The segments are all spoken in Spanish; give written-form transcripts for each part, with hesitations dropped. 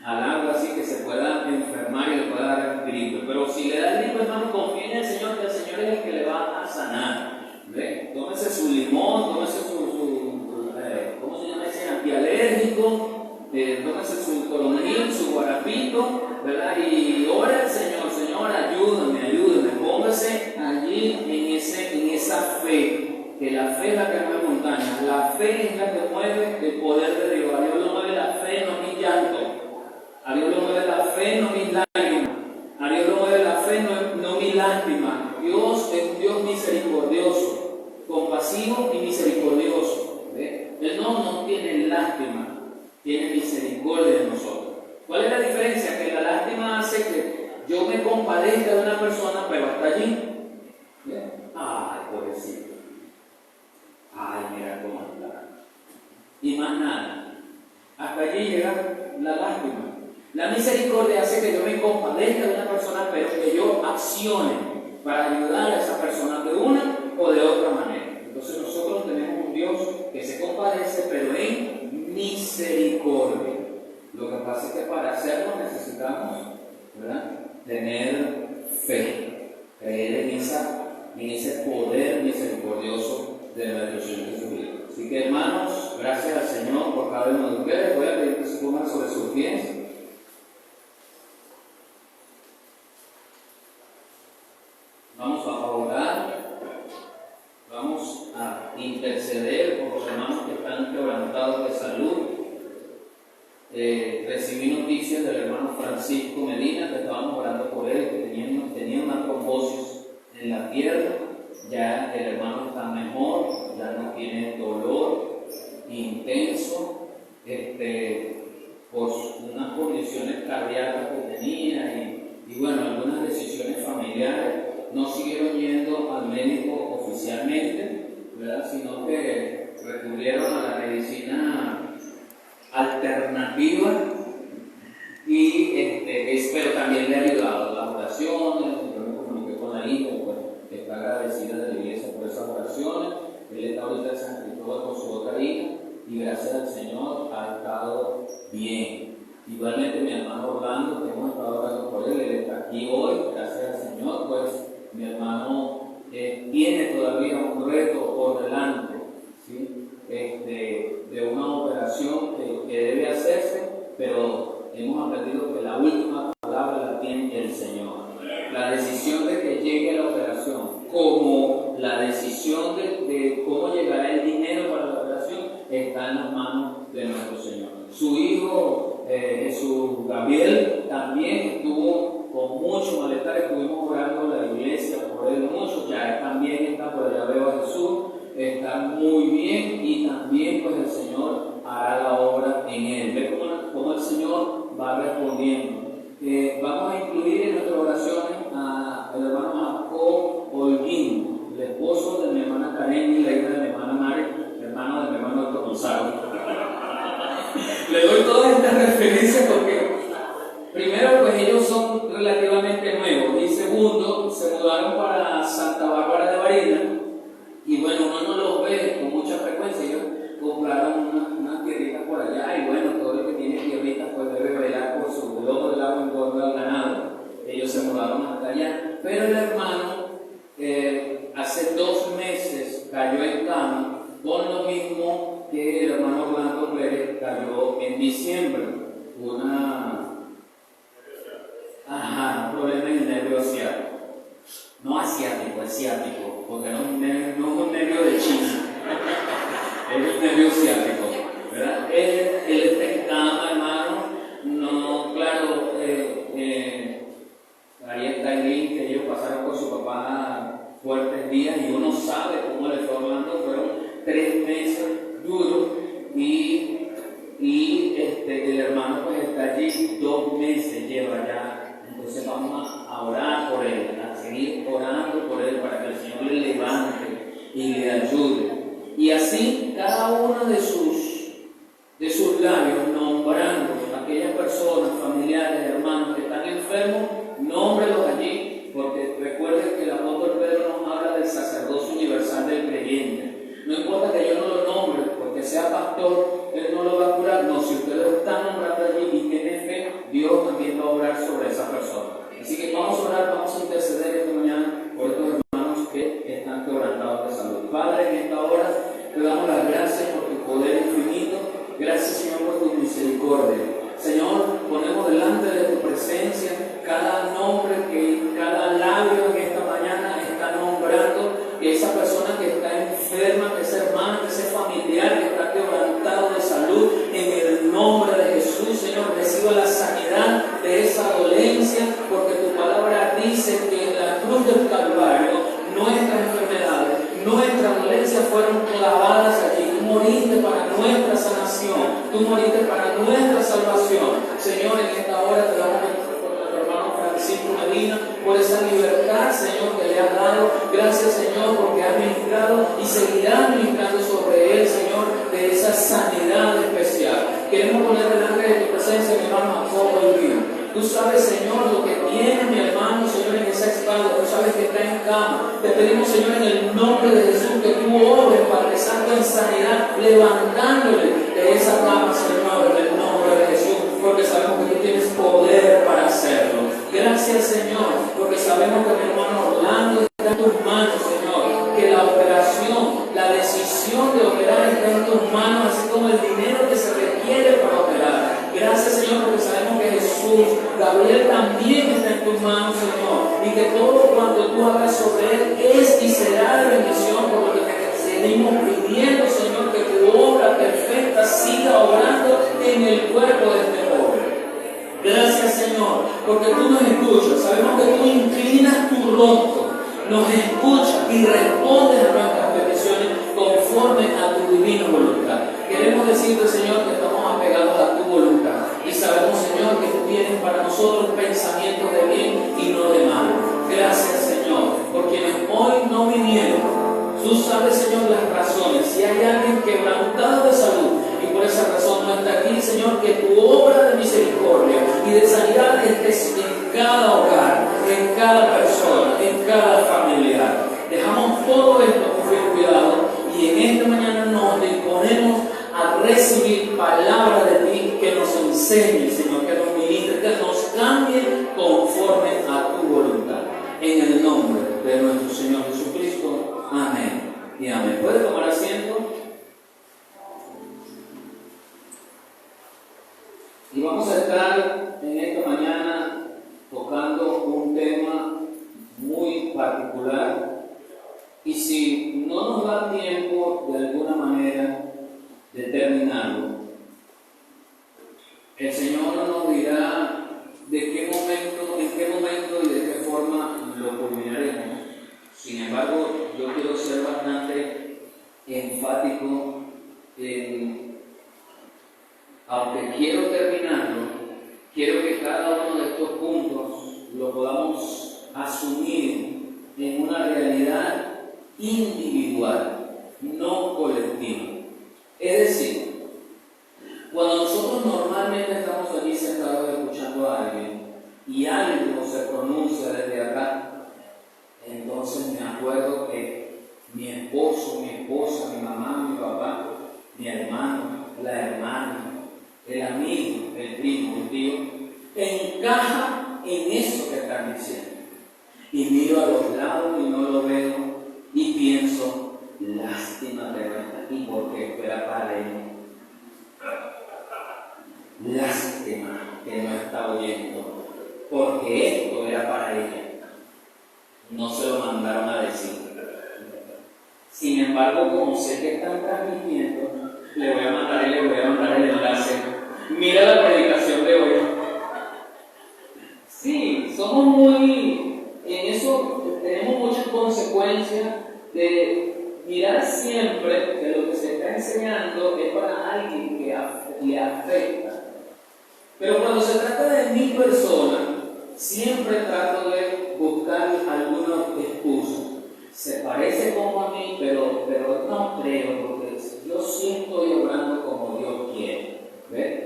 al agua así que se pueda enfermar y le pueda dar gripe. Pero si le da gripe, hermano, confíe en el Señor, que el Señor es el que le va a sanar. ¿Ve? Tómese su limón, tómese ¿cómo se llama ese antialérgico? Tómese su colonil, su guarapito, ¿verdad? Y ora al Señor, Señor, ayúdame, póngase allí en esa fe, que la fe es la que mueve montañas, la fe es la que mueve el poder de Dios. A Dios lo mueve la fe, no mi llanto, a Dios lo mueve la fe, no mis lágrimas, a Dios lo mueve la fe, no mi lástima. Dios es un Dios misericordioso, compasivo y misericordioso. ¿Ve? Él no nos tiene lástima, tiene misericordia de nosotros. ¿Cuál es la diferencia? Que la lástima hace que yo me compadezca de una persona, pero hasta allí. ¿Ve? Ay, pobrecito. Ay, mira cómo está. Y más nada. Hasta allí llega la lástima. La misericordia hace que yo me compadezca de una persona, pero que yo accione para ayudar a esa persona de una o de otra manera. Entonces nosotros tenemos un Dios que se compadece, pero en misericordia. Lo que pasa es que para hacerlo necesitamos, ¿verdad?, tener fe, creer en ese poder misericordioso de nuestro Señor Jesucristo. Así que, hermanos, gracias al Señor por cada uno de ustedes. Voy a pedir que se pongan sobre sus pies. Vamos a orar, vamos a interceder por los hermanos que están quebrantados de salud. Recibí noticias del hermano Francisco Medina, que estábamos orando por él, que tenía una trombosis en la pierna. Ya el hermano está mejor, ya no tiene dolor intenso, por unas condiciones cardíacas que tenía y bueno, algunas decisiones familiares. No siguieron yendo al médico oficialmente, ¿verdad?, sino que recurrieron a la medicina alternativa y pero también le ha ayudado las oraciones. Yo me comuniqué con la hija, pues, que está agradecida de la iglesia por esas oraciones. Él está ahorita en San Cristóbal con su otra hija y gracias al Señor ha estado bien. Igualmente mi hermano Orlando, que hemos estado orando por él está aquí hoy, gracias al Señor. Pues mi hermano tiene todavía un reto por delante, ¿sí?, de una operación que debe hacerse, pero hemos aprendido que la última palabra la tiene el Señor. La decisión de que llegue la operación, como la decisión de cómo llegará el dinero para la operación, está en las manos de nuestro Señor. Su hijo Jesús Gabriel también estuvo con mucho malestar, estuvimos orando en la iglesia por él mucho, ya también está, pues ya veo a Jesús, está muy bien y también pues el Señor hará la obra en él. Ve cómo el Señor va respondiendo. Vamos a incluir en nuestras oraciones al hermano Jacob Holguín, el esposo de mi hermana Karen y la hija de mi hermana Mari, hermano de mi hermano Héctor Gonzalo. Le doy todas estas referencias porque primero, pues ellos son relativamente nuevos, y segundo, se mudaron para Santa Bárbara de Barina y bueno, uno no los ve con mucha frecuencia. Ellos compraron unas tierritas por allá y bueno, todo el que tiene tierritas pues debe velar por su lomo del agua en torno al ganado. Ellos se mudaron hasta allá, pero el hermano hace 2 meses cayó en cama con lo mismo que el hermano Orlando Pérez cayó en diciembre, un problema en el nervio asiático. No asiático, porque no es un nervio de China, es un nervio asiático, ¿verdad? Él está en cama, hermano. No, claro, ahí está el link que ellos pasaron con su papá fuertes días y uno sabe cómo le fue Orlando. Fueron 3 meses duros y el hermano pues está allí 2 meses lleva ya. Entonces vamos a orar por él, a seguir orando por él para que el Señor le levante y le ayude. Y así cada uno de sus labios, nombrando a aquellas personas, familiares, hermanos que están enfermos, nómbrelos allí, porque recuerden que el apóstol Pedro nos habla del sacerdocio universal del creyente. No importa que yo no lo nombre, porque sea pastor, él no lo va a curar. No, si ustedes están nombrando allí y tienen fe, misericordia. Señor, ponemos delante de tu presencia cada nombre que cada labio en esta mañana está nombrando, que esa persona que está enferma, que ese hermano, que ese familiar que está quebrantado de salud, en el nombre de Jesús, Señor, reciba la sanidad de esa dolencia, porque tu palabra dice que en la cruz del Calvario nuestras enfermedades, nuestras dolencias fueron clavadas allí. Tú moriste para nuestra sanación, tú moriste para nuestra salvación. Señor, en esta hora te damos por nuestro hermano Francisco Medina, por esa libertad, Señor, que le has dado. Gracias, Señor, porque has ministrado y seguirás ministrando sobre él, Señor, de esa sanidad especial. Queremos poner delante de tu presencia mi hermano Jacobo y mío. Tú sabes, Señor, lo que tiene mi hermano, Señor, en esa espalda. Tú sabes que está en cama. Te pedimos, Señor, en el nombre de Jesús, que tú obres, Padre Santo, en sanidad, levantándole de esa cama, Señor, en el nombre de Jesús, porque sabemos que tú tienes poder para hacerlo. Gracias, Señor, porque sabemos que mi hermano Orlando está en tus manos, Señor, que la operación, la decisión de operar está en tus manos, así como el dinero que se requiere para operar. Gracias, Señor, porque sabemos que Jesús, Gabriel también está en tus manos, Señor, y que todo cuanto tú hagas sobre él es y será de bendición, por lo que te seguimos pidiendo, Señor, que tu obra perfecta siga obrando en el cuerpo de este joven. Gracias, Señor, porque tú nos escuchas. Sabemos que tú inclinas tu rostro, nos escuchas y respondes a nuestras peticiones conforme a tu divina voluntad. Queremos decirte, Señor, que estamos apegados a tu voluntad y sabemos, Señor, que tú tienes para nosotros pensamientos de bien y no de mal. Gracias, Señor, por quienes hoy no vinieron. Tú sabes, Señor, las razones. Si hay alguien quebrantado de salud y por esa razón no está aquí, Señor, que tu obra de misericordia y de sanidad esté en cada hogar, en cada persona, en cada familiar. Dejamos todo esto con fiel cuidado y en esta mañana nos disponemos a recibir palabra de ti que nos enseñe, Señor, que nos ministre, que nos cambie conforme a tu voluntad. En el nombre de nuestro Señor Jesucristo. Amén y amén. ¿Puede tomar asiento? Y vamos a estar en esta mañana tocando un tema muy particular. Y si no nos da tiempo de alguna manera de terminarlo, el Señor nos dirá de qué momento, en qué momento y de qué forma lo culminaremos. Sin embargo, yo quiero ser bastante enfático en, aunque quiero terminarlo, quiero que cada uno de estos puntos lo podamos asumir en una realidad individual, no colectiva. Es decir, cuando nosotros normalmente estamos allí sentados escuchando a alguien y algo se pronuncia desde acá, entonces me acuerdo que mi esposo, mi esposa, mi mamá, mi papá, mi hermano, la hermana, el amigo, el primo, el tío, encaja en eso que están diciendo. Y miro a los lados y no lo veo y pienso, lástima que no está aquí porque esto era para él. Lástima que no está oyendo porque esto era para ella. No se lo mandaron a decir. Sin embargo, como sé que están transmitiendo, le voy a mandar el enlace. Mira la predicación de hoy. Sí, somos muy, en eso tenemos muchas consecuencias de mirar siempre que lo que se está enseñando es para alguien que le afecta. Pero cuando se trata de mi persona, siempre trato de buscar alguna excusa. Se parece como a mí, pero no creo, porque yo sí estoy obrando como Dios quiere. ¿Ves?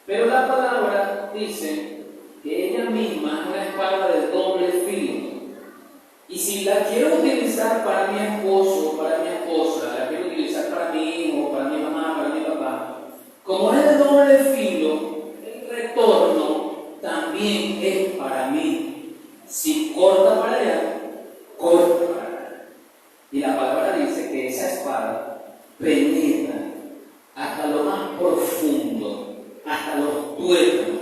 Pero la palabra dice que ella misma es una espada de doble filo. Y si la quiero utilizar para mi esposo, para mi esposa, la quiero utilizar para mi hijo, para mi mamá, para mi papá, como es de doble filo, el retorno también es para mí. Si corta para allá, corta para allá. Y la palabra dice que esa espada penetra hasta lo más profundo, hasta tuétano,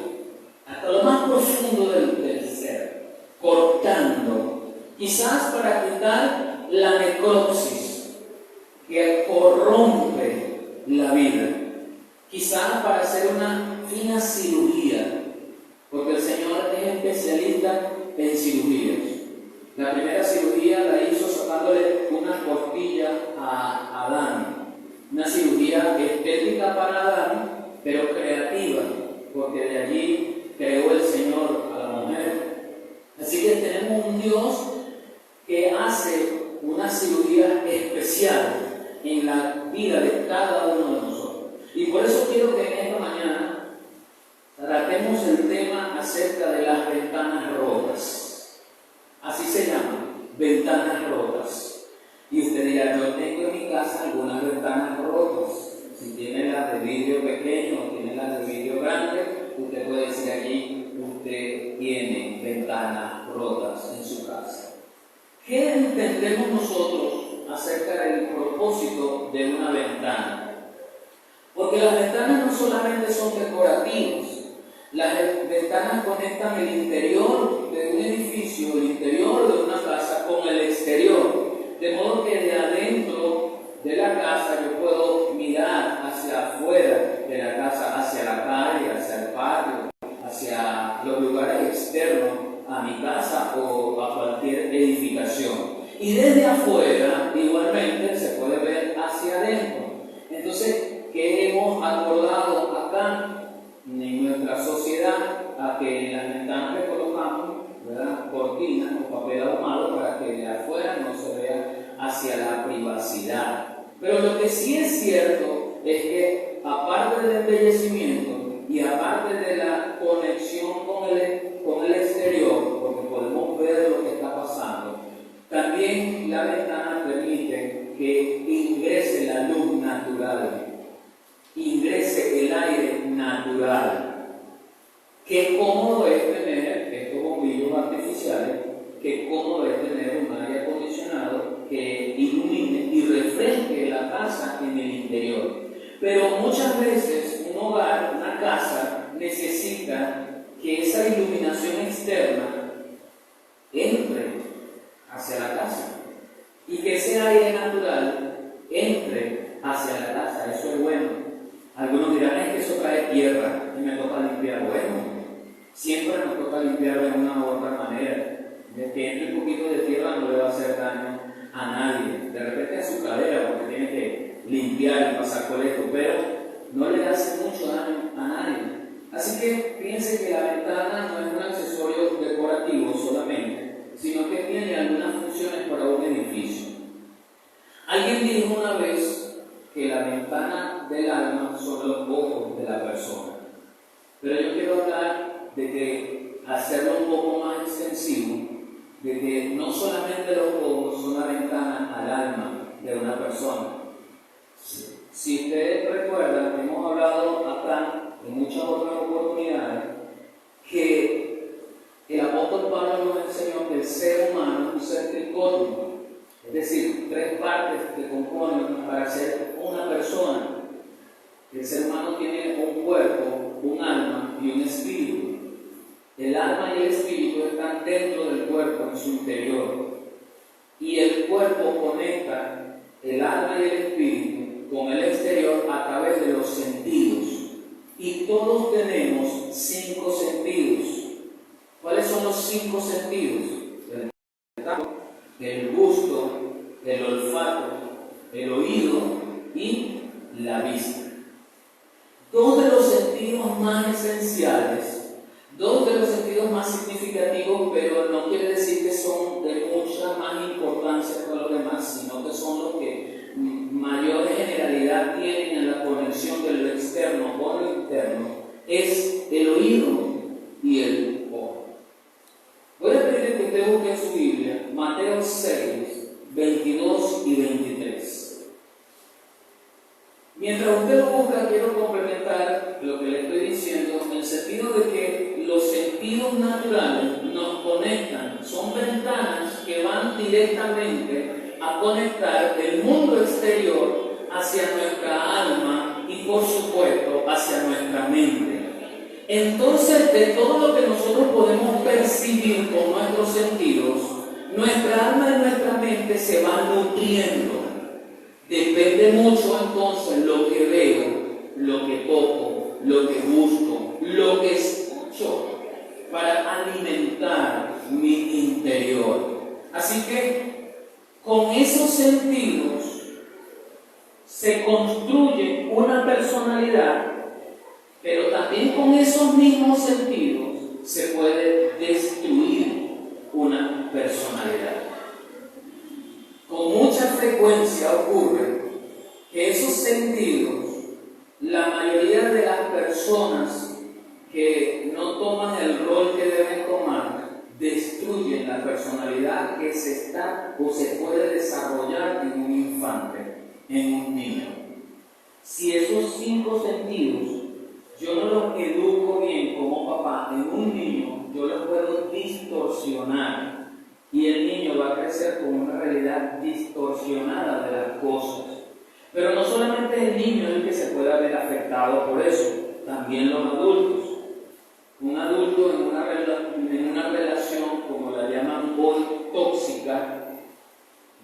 hasta lo más profundo del ser, cortando, quizás para quitar la necropsis que corrompe la vida, quizás para hacer una fina cirugía, porque el Señor es especialista en cirugías. La primera cirugía la hizo sacándole una costilla a Adán, una cirugía estética para Adán, pero creativa, porque de allí creó el Señor a la mujer. Así que tenemos un Dios que hace una cirugía especial en la vida de cada uno de nosotros. Y por eso quiero que en esta mañana tratemos el tema acerca de las ventanas rotas. Así se llaman, ventanas rotas. Y usted dirá, yo tengo en mi casa algunas ventanas rotas. Si tiene las de vidrio pequeño o tiene las de vidrio grande, usted puede decir allí, usted tiene ventanas rotas en su casa. ¿Qué entendemos nosotros acerca del propósito de una ventana? Porque las ventanas no solamente son decorativas, las ventanas conectan el interior de un edificio, el interior de una casa con el exterior, de modo que de adentro de la casa yo puedo mirar hacia afuera de la casa, hacia la calle, hacia el patio, hacia los lugares externos a mi casa o a cualquier edificación. Y desde afuera igualmente se puede ver hacia adentro. Entonces, ¿qué hemos acordado acá en nuestra sociedad? A que en las ventanas le colocamos, ¿verdad?, cortinas o papel ahumado para que de afuera no se vea hacia la privacidad. Pero lo que sí es cierto es que, aparte del embellecimiento y aparte de la conexión con el exterior, porque podemos ver lo que está pasando, también la ventana permite que ingrese la luz natural, ingrese el aire natural. Qué cómodo es tener estos bombillos artificiales, qué cómodo es tener un aire acondicionado que ilumine y refresque la casa en el interior. Pero muchas veces un hogar, una casa, necesita que esa iluminación externa entre hacia la casa y que ese aire natural entre hacia la casa. Eso es bueno. Algunos dirán, es que eso trae tierra y me toca limpiar. Bueno, siempre nos toca limpiar de una u otra manera. De que entre un poquito de tierra no le va a hacer daño a nadie. De repente a su cadera, porque tiene que limpiar y pasar por esto, pero no le hace mucho daño a nadie. Así que piense que la ventana no es un accesorio decorativo solamente, sino que tiene algunas funciones para un edificio. Alguien dijo una vez que la ventana del alma son los ojos de la persona. Pero yo quiero hablar de que hacerlo un poco más extensivo, de que no solamente los ojos son la ventana al alma de una persona. Si ustedes recuerdan, hemos hablado acá en muchas otras oportunidades que el apóstol Pablo nos enseñó que el ser humano es un ser tricótico, es decir, tres partes que componen para ser una persona. El ser humano tiene un cuerpo, un alma y un espíritu. El alma y el espíritu están dentro del cuerpo, en su interior. Y el cuerpo conecta el alma y el espíritu con el exterior a través de los sentidos. Y todos tenemos 5 sentidos. ¿Cuáles son los 5 sentidos? El tacto, el gusto, el olfato, el oído y la vista. Dos de los sentidos más esenciales, dos de los sentidos más significativos, pero no quiere decir que son de mucha más importancia que los demás, sino que son los que mayor generalidad tienen en la conexión de lo externo con lo interno, es el oído y el ojo. Voy a pedir que usted busque en su Biblia Mateo 6, 22 y 23. Mientras usted lo busca, quiero complementar lo que le estoy diciendo en el sentido de que los sentidos naturales nos conectan, son ventanas que van directamente a conectar el mundo exterior hacia nuestra alma y, por supuesto, hacia nuestra mente. Entonces, de todo lo que nosotros podemos percibir con nuestros sentidos, nuestra alma y nuestra mente se van nutriendo. Depende mucho entonces lo que veo, lo que toco, lo que busco, lo que escucho, para alimentar mi interior. Así que con esos sentidos se construye una personalidad, pero también con esos mismos sentidos se puede destruir una personalidad. Con mucha frecuencia ocurre que esos sentidos, la mayoría de las personas que no toman el rol que deben tomar, destruyen la personalidad que se está o se puede desarrollar en un infante, en un niño. Si esos 5 sentidos yo no los educo bien como papá en un niño, yo los puedo distorsionar y el niño va a crecer con una realidad distorsionada de las cosas. Pero no solamente el niño es el que se puede ver afectado por eso, también los adultos. Un adulto en una relación, como la llaman hoy, tóxica,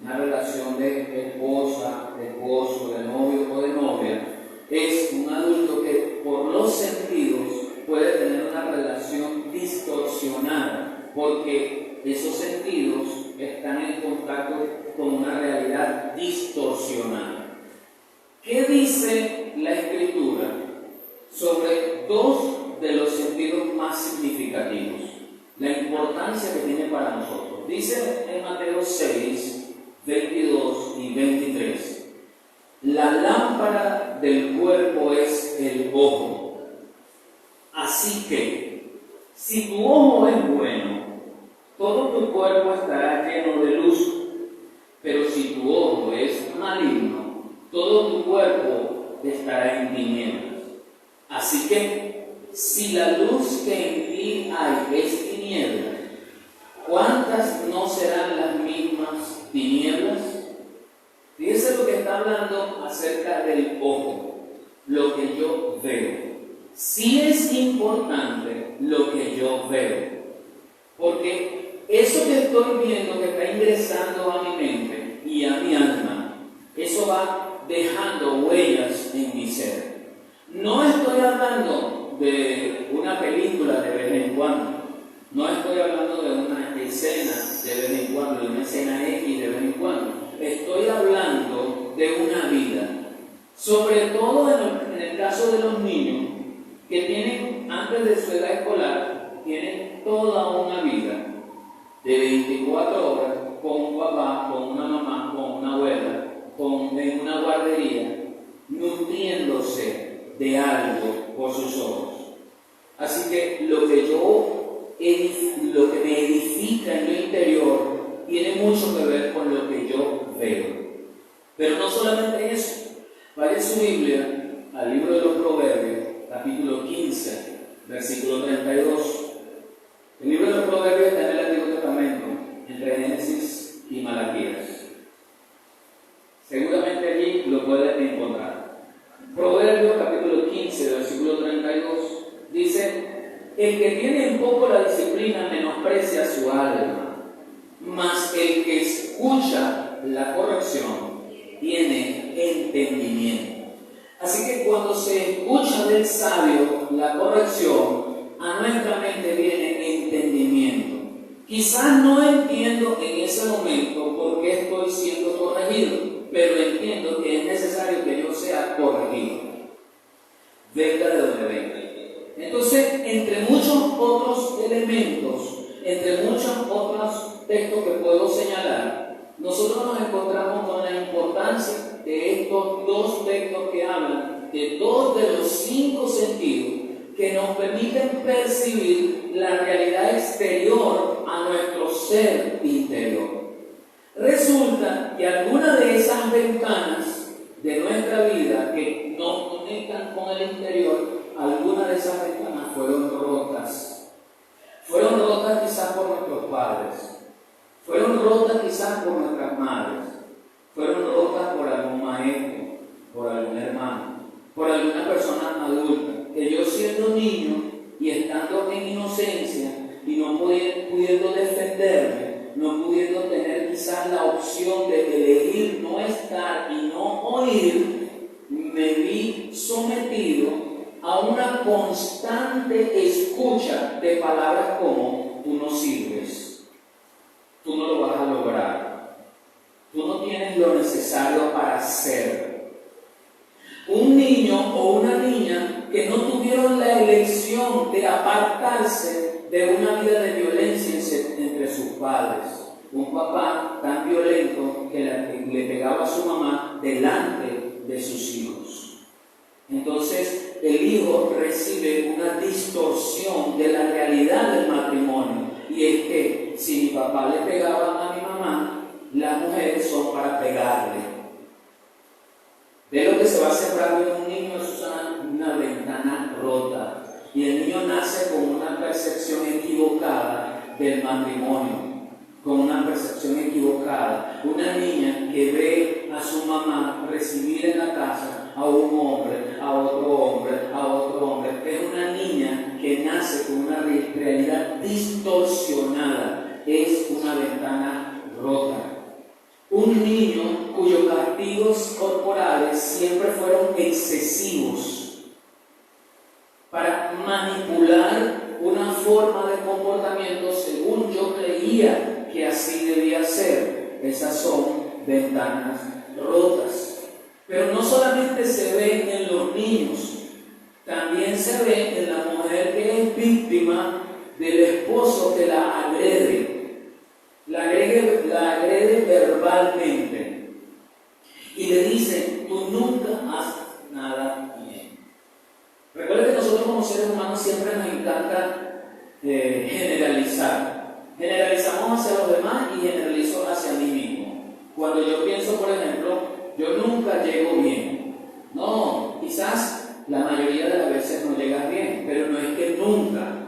una relación de esposa, de esposo, de novio o de novia, es un adulto que por los sentidos puede tener una relación distorsionada, porque esos sentidos están en contacto con una realidad distorsionada. ¿Qué dice la Escritura sobre 2 de los sentidos más significativos? La importancia que tiene para nosotros. Dice en Mateo 6, 22 y 23: la lámpara del cuerpo es el ojo. Así que, si tu ojo es bueno, todo tu cuerpo estará lleno de luz. Pero si tu ojo es maligno, todo tu cuerpo estará en tinieblas. Así que, si la luz que en ti hay es tinieblas, ¿cuántas no serán las mismas tinieblas? Fíjense lo que está hablando acerca del ojo, lo que yo veo. Sí es importante lo que yo veo, porque eso que estoy viendo que está ingresando a mi mente y a mi alma, eso va dejando huellas en mi ser. No estoy hablando de una película de vez en cuando, no estoy hablando de una escena de vez en cuando, de una escena X de vez en cuando. Estoy hablando de una vida, sobre todo en el caso de los niños que tienen, antes de su edad escolar, tienen toda una vida de 24 horas con un papá, con una mamá, con una abuela, en una guardería, nutriéndose de algo por sus ojos. Así que lo que me edifica en mi interior tiene mucho que ver con lo que yo veo. Pero no solamente eso. Vaya su Biblia al libro de los Proverbios, capítulo 15, versículo 32. El libro de los Proverbios está en el Antiguo Testamento, entre Génesis y Malaquías. Seguramente allí lo pueden encontrar. Proverbios capítulo 15, versículo 32, dice: el que tiene en poco la disciplina menosprecia su alma, mas el que escucha la corrección tiene entendimiento. Así que cuando se escucha del sabio la corrección, a nuestra mente viene entendimiento. Quizás no entiendo en ese momento por qué estoy siendo corregido, pero entiendo que es necesario que yo sea corregido, venga de donde venga. Entonces, entre muchos otros elementos, entre muchos otros textos que puedo señalar, nosotros nos encontramos con la importancia de estos 2 textos que hablan de 2 de los 5 sentidos que nos permiten percibir la realidad exterior a nuestro ser interior. Resulta que algunas de esas ventanas de nuestra vida que nos conectan con el interior, algunas de esas ventanas fueron rotas. Fueron rotas quizás por nuestros padres, fueron rotas quizás por nuestras madres, fueron rotas por algún maestro, por algún hermano, por alguna persona adulta, que yo siendo niño inocencia y no pudiendo defenderme, no pudiendo tener quizás la opción de elegir no estar y no oír, me vi sometido a una constante escucha de palabras como: tú no sirves, tú no lo vas a lograr, tú no tienes lo necesario para ser. Un niño o una niña que no tuvieron la elección de apartarse de una vida de violencia entre sus padres. Un papá tan violento que le pegaba a su mamá delante de sus hijos. Entonces el hijo recibe una distorsión de la realidad del matrimonio, y es que si mi papá le pegaba a mi mamá, las mujeres son para pegarle. De lo que se va sembrando en un niño es una ventana rota, y el niño nace con una percepción equivocada del matrimonio, con una percepción equivocada. Una niña que ve a su mamá recibir en la casa a un hombre, a otro hombre, a otro hombre, es una niña que nace con una realidad distorsionada, es una ventana rota. Un niño cuyos castigos corporales siempre fueron excesivos para manipular una forma de comportamiento según yo creía que así debía ser. Esas son ventanas rotas. Pero no solamente se ve en los niños, también se ve en la mujer que es víctima del esposo que la agrede. La agrede verbalmente y le dice: tú nunca haces nada bien. Recuerda que nosotros como seres humanos siempre nos encanta generalizar. Generalizamos hacia los demás y generalizo hacia mí mismo. Cuando yo pienso, por ejemplo, yo nunca llego bien. No, quizás la mayoría de las veces no llegas bien, pero no es que nunca.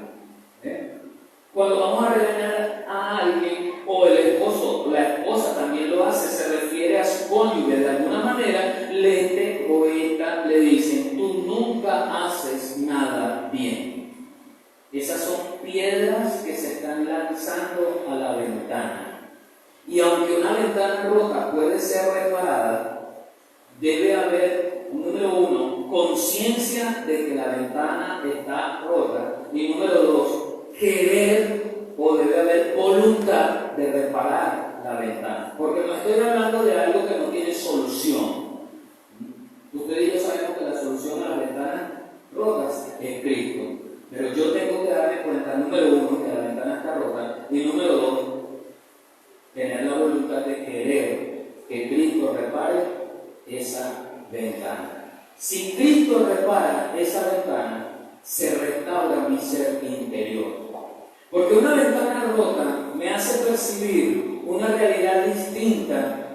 Cuando vamos a regañar a alguien, o el esposo o la esposa también lo hace, se refiere a su cónyuge de alguna manera, este o esta le dicen: tú nunca haces nada bien. Esas son piedras que se están lanzando a la ventana. Y aunque una ventana rota puede ser reparada, debe haber, número uno, conciencia de que la ventana está rota, y número dos, querer, o debe haber voluntad de reparar la ventana. Porque no estoy hablando de algo que no tiene solución. Ustedes y yo sabemos que la solución a las ventanas rotas es Cristo. Pero yo tengo que darme cuenta, número uno, que la ventana está rota, y número dos, tener la voluntad de querer que Cristo repare esa ventana. Si Cristo repara esa ventana, se restaura mi ser interior. Porque una ventana rota me hace percibir una realidad distinta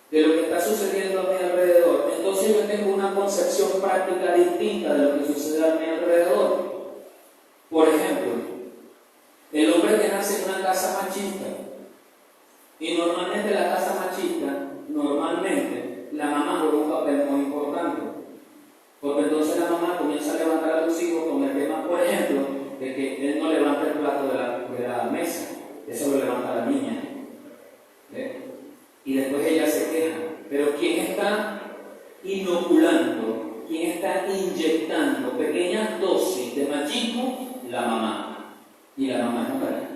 de lo que está sucediendo a mi alrededor. Entonces yo tengo una concepción práctica distinta de lo que sucede a mi alrededor. Por ejemplo, el hombre que nace en una casa machista, y normalmente la casa machista, la mamá juega un papel muy importante. Porque entonces la mamá comienza a levantar a los hijos con el tema, por ejemplo, de que él no levanta el plato de la mesa, eso lo levanta la niña. Y después ella se queja. Pero ¿quién está inoculando? ¿Quién está inyectando pequeñas dosis de machismo? La mamá. Y la mamá es mujer.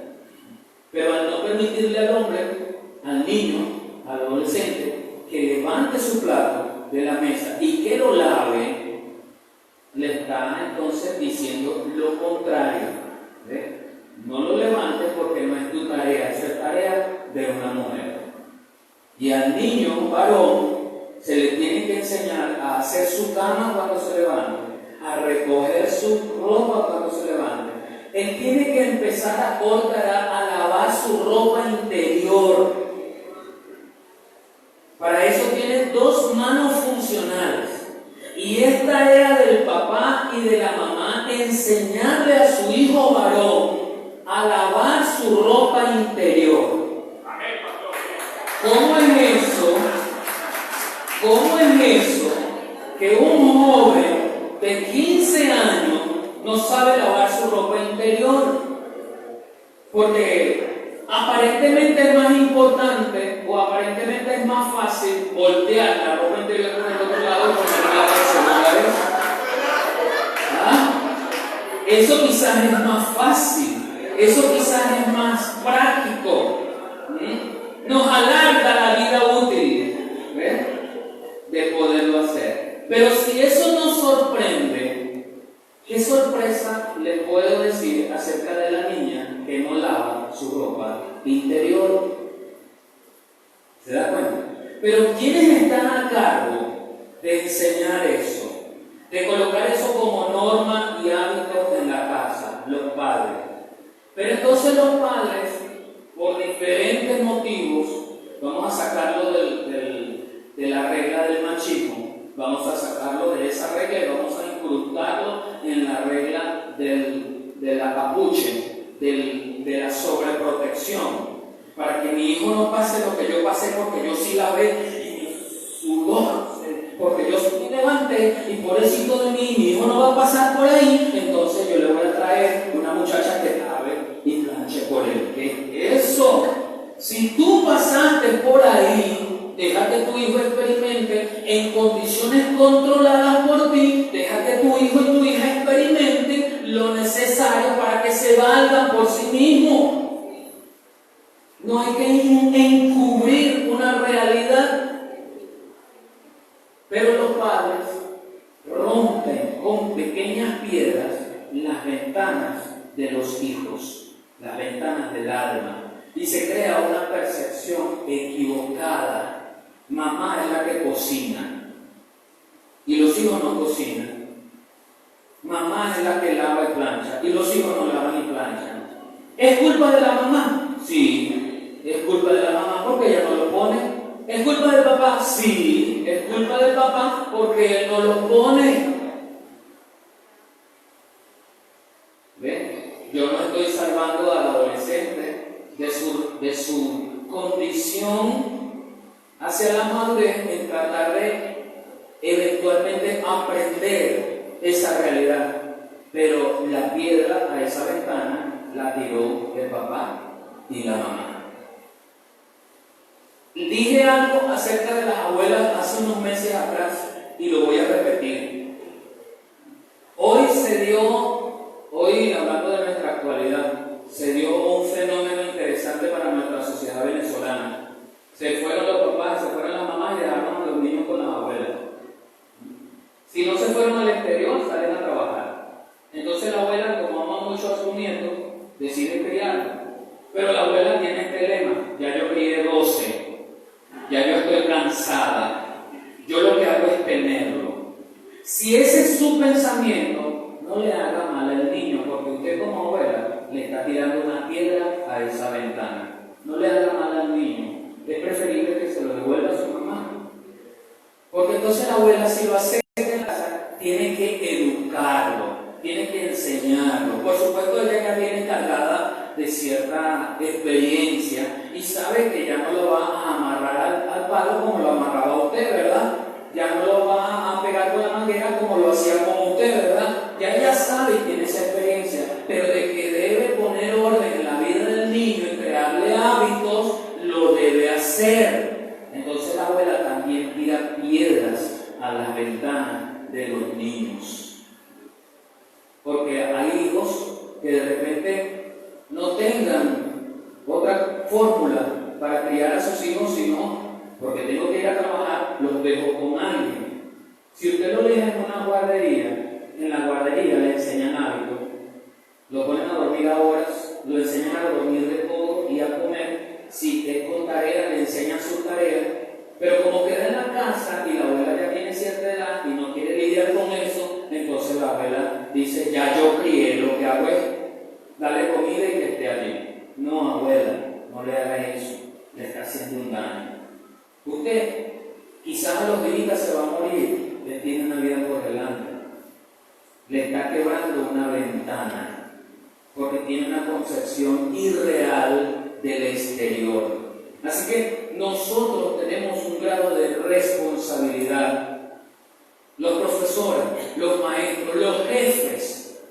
Pero al no permitirle al hombre, al niño, al adolescente, que levante su plato de la mesa y que lo lave, le está entonces diciendo lo contrario. No lo levantes porque no es tu tarea, es tarea de una mujer. Y al niño varón se le tiene que enseñar a hacer su cama cuando se levante, a recoger su ropa cuando se levante. Él tiene que empezar a cortar, a lavar su ropa interior. Para eso tiene dos manos funcionales. Y es tarea del papá y de la mamá enseñarle a su hijo varón a lavar su ropa interior. ¿Cómo es eso? ¿Cómo es eso que un joven de 15 años no sabe lavar su ropa interior? Porque aparentemente es más importante o aparentemente es más fácil voltear la ropa interior por el otro lado y ponerla de segunda vez. ¿Ah? Eso quizás es más fácil, eso quizás es más práctico. Nos alarga la vida útil, ¿ves?, de poderlo hacer. Pero si eso nos sorprende, ¿qué sorpresa les puedo decir acerca de la niña que no lava su ropa interior? ¿Se da cuenta? Pero ¿quiénes están a cargo de enseñar eso? De colocar eso como norma y hábito en la casa, los padres. Pero entonces los padres, por diferentes motivos, vamos a sacarlo de la regla del machismo, vamos a sacarlo de esa regla y vamos a incrustarlo en la regla de la capuche, de la sobreprotección, para que mi hijo no pase lo que yo pasé, porque yo sí lavé y me sudó, porque yo sí me levanté y pobrecito de mí, mi hijo no va a pasar por ahí, entonces yo le voy a traer una muchacha que lave y planche por él. ¿Qué es eso? Si tú pasaste por ahí, deja que tu hijo experimente en condiciones controladas por ti, deja que tu hijo y tu hija experimenten lo necesario para que se valgan por sí mismos. No hay que encubrir una realidad. Pero los padres rompen con pequeñas piedras las ventanas de los hijos, las ventanas del alma, y se crea una percepción equivocada. Mamá es la que cocina y los hijos no cocinan. Mamá es la que lava y plancha y los hijos no lavan y planchan. ¿Es culpa de la mamá? Sí, es culpa de la mamá porque ella no lo pone. ¿Es culpa del papá? Sí, es culpa del papá porque él no lo pone. ¿Ven? Yo no estoy salvando al adolescente de su condición hacia la madurez en tratar de eventualmente aprender esa realidad. Pero la piedra a esa ventana la tiró el papá y la mamá. Dije algo acerca de las abuelas hace unos meses atrás y lo voy a repetir. Hoy hablando de nuestra actualidad, se dio un fenómeno interesante para nuestra sociedad venezolana. Se fueron los papás, se fueron las mamás y dejaron a los niños con las abuelas. Si no se fueron al exterior, salen a trabajar. Entonces la abuela, como ama mucho a su nieto, decide criarlo. Pero la abuela tiene este lema: ya yo crié 12. Ya yo estoy cansada, yo lo que hago es tenerlo. Si ese es su pensamiento, no le haga mal al niño, porque usted como abuela le está tirando una piedra a esa ventana. No le haga mal al niño, es preferible que se lo devuelva a su mamá. Porque entonces la abuela, si lo hace en casa, tiene que educarlo, tiene que enseñarlo. Por supuesto, ella ya viene cargada de cierta experiencia y sabe que ya no lo va a amarrar al palo como lo amarraba usted, ¿verdad? Ya no lo va a pegar con la manguera como lo hacía con usted, ¿verdad? Ya ella sabe y tiene esa experiencia, pero de que debe poner orden en la vida del niño y crearle hábitos, lo debe hacer. Entonces la abuela también tira piedras a las ventanas de los niños, porque hay hijos que de repente no tengan otra fórmula para criar a sus hijos, sino porque tengo que ir a trabajar, los dejo con alguien. Si usted lo deja en una guardería, en la guardería le enseñan hábitos, lo ponen a dormir a horas, lo enseñan a dormir de todo y a comer. Si es con tarea, le enseñan sus tareas, pero como queda en la casa y la abuela ya tiene cierta edad y no quiere lidiar con eso, entonces la abuela dice: ya yo crié, lo que hago es darle comida y que esté allí. No, abuela, no le haga eso, le está haciendo un daño. Usted, quizás a los días se va a morir, le tiene una vida por delante. Le está quebrando una ventana, porque tiene una concepción irreal del exterior. Así que nosotros tenemos un grado de responsabilidad. Los profesores, los maestros, los jefes.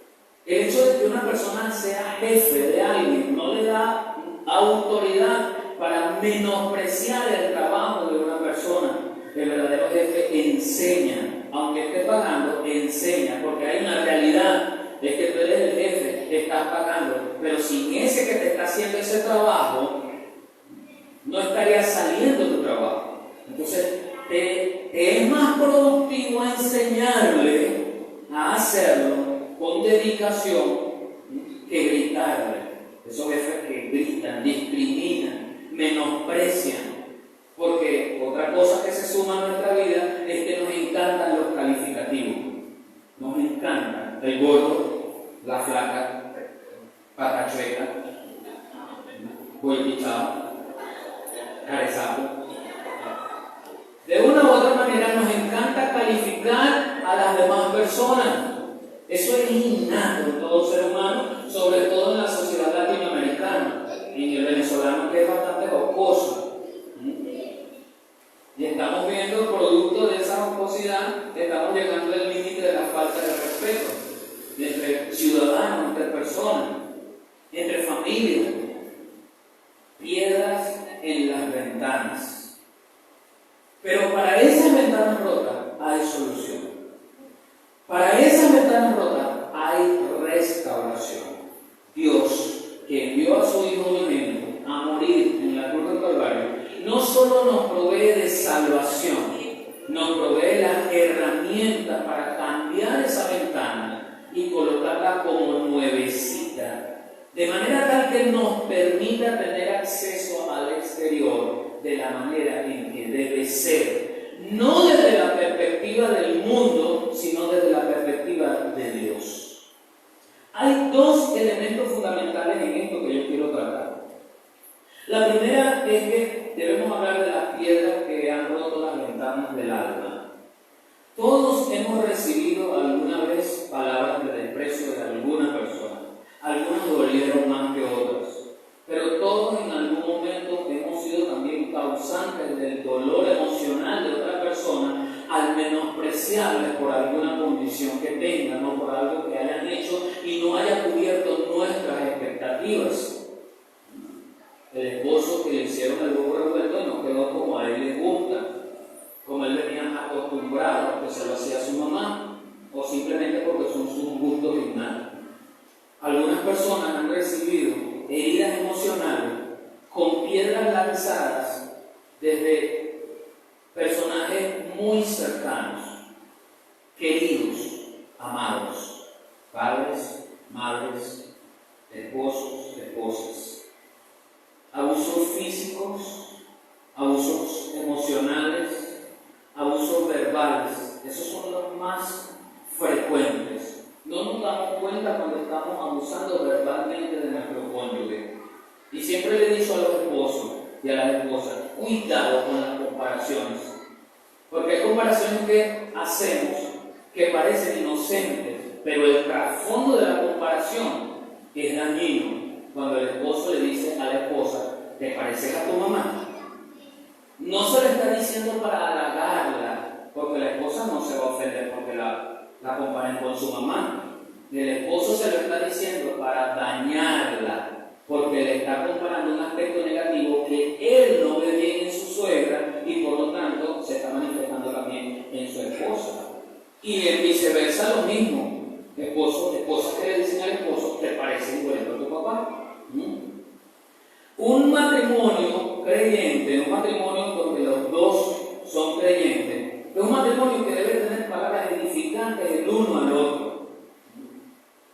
El hecho de que una persona sea jefe de alguien, no le da autoridad para menospreciar el trabajo de una persona. El verdadero jefe enseña, aunque esté pagando, enseña, porque hay una realidad, es que tú eres el jefe, estás pagando, pero sin ese que te está haciendo ese trabajo, no estaría saliendo tu trabajo. Entonces, te es más productivo enseñarle a hacerlo con dedicación que gritarle. Esos jefes que gritan, discriminan, menosprecian. Porque otra cosa que se suma a nuestra vida es que nos encantan los calificativos. Nos encanta el gordo, la flaca, patachueca, golpichado, carezapo. De una u otra manera nos encanta calificar a las demás personas. Eso es innato en todo ser humano, sobre todo en la sociedad latinoamericana, en el venezolano, que es bastante jocoso. Y estamos viendo, producto de esa jocosidad, estamos llegando al límite de la falta de respeto entre ciudadanos, entre personas, entre familias. Piedras en las ventanas. Pero para esas ventanas rotas hay solución. Para esas ventanas rotas hay restauración. Dios, que envió a su Hijo unigénito a morir en la cruz del Calvario, no solo nos provee de salvación, nos provee las herramientas para cambiar esa ventana y colocarla como nuevecita, de manera tal que nos permita tener acceso al exterior de la manera en que debe ser, no desde la perspectiva del mundo, sino desde la perspectiva de Dios. Hay dos elementos fundamentales en esto que yo quiero tratar. La primera es que debemos hablar de las piedras que han roto las ventanas del alma. Todos hemos recibido alguna vez palabras de desprecio de alguna persona. Algunas dolieron más que otras. Pero todos en algún momento hemos sido también causantes del dolor emocional de otra persona al menospreciarles por alguna condición que tengan o por algo que hayan hecho y no haya cubierto nuestras expectativas. El esposo que le hicieron el huevo revuelto no quedó como a él le gusta, como él venía acostumbrado, porque se lo hacía su mamá, o simplemente porque son sus gustos innatos. Algunas personas han recibido heridas emocionales con piedras lanzadas desde personajes muy cercanos, queridos, amados, padres, madres, esposos, esposas. Abusos físicos, abusos emocionales, abusos verbales. Esos son los más frecuentes. No nos damos cuenta cuando estamos abusando verbalmente de nuestro cónyuge. Y siempre le he dicho a los esposos y a las esposas, cuidado con las comparaciones. Porque hay comparaciones que hacemos que parecen inocentes, pero el trasfondo de la comparación es dañino. Cuando el esposo le dice a la esposa, ¿te pareces a tu mamá? No se le está diciendo para halagarla, porque la esposa no se va a ofender porque la comparen con su mamá. El esposo se lo está diciendo para dañarla, porque le está comparando un aspecto negativo que él no ve bien en su suegra y por lo tanto se está manifestando también en su esposa. Y en viceversa lo mismo. Esposas que le dicen al esposo, ¿te parece igual a tu papá? Un matrimonio creyente, un matrimonio donde los dos son creyentes, es un matrimonio que debe tener palabras edificantes el uno al otro.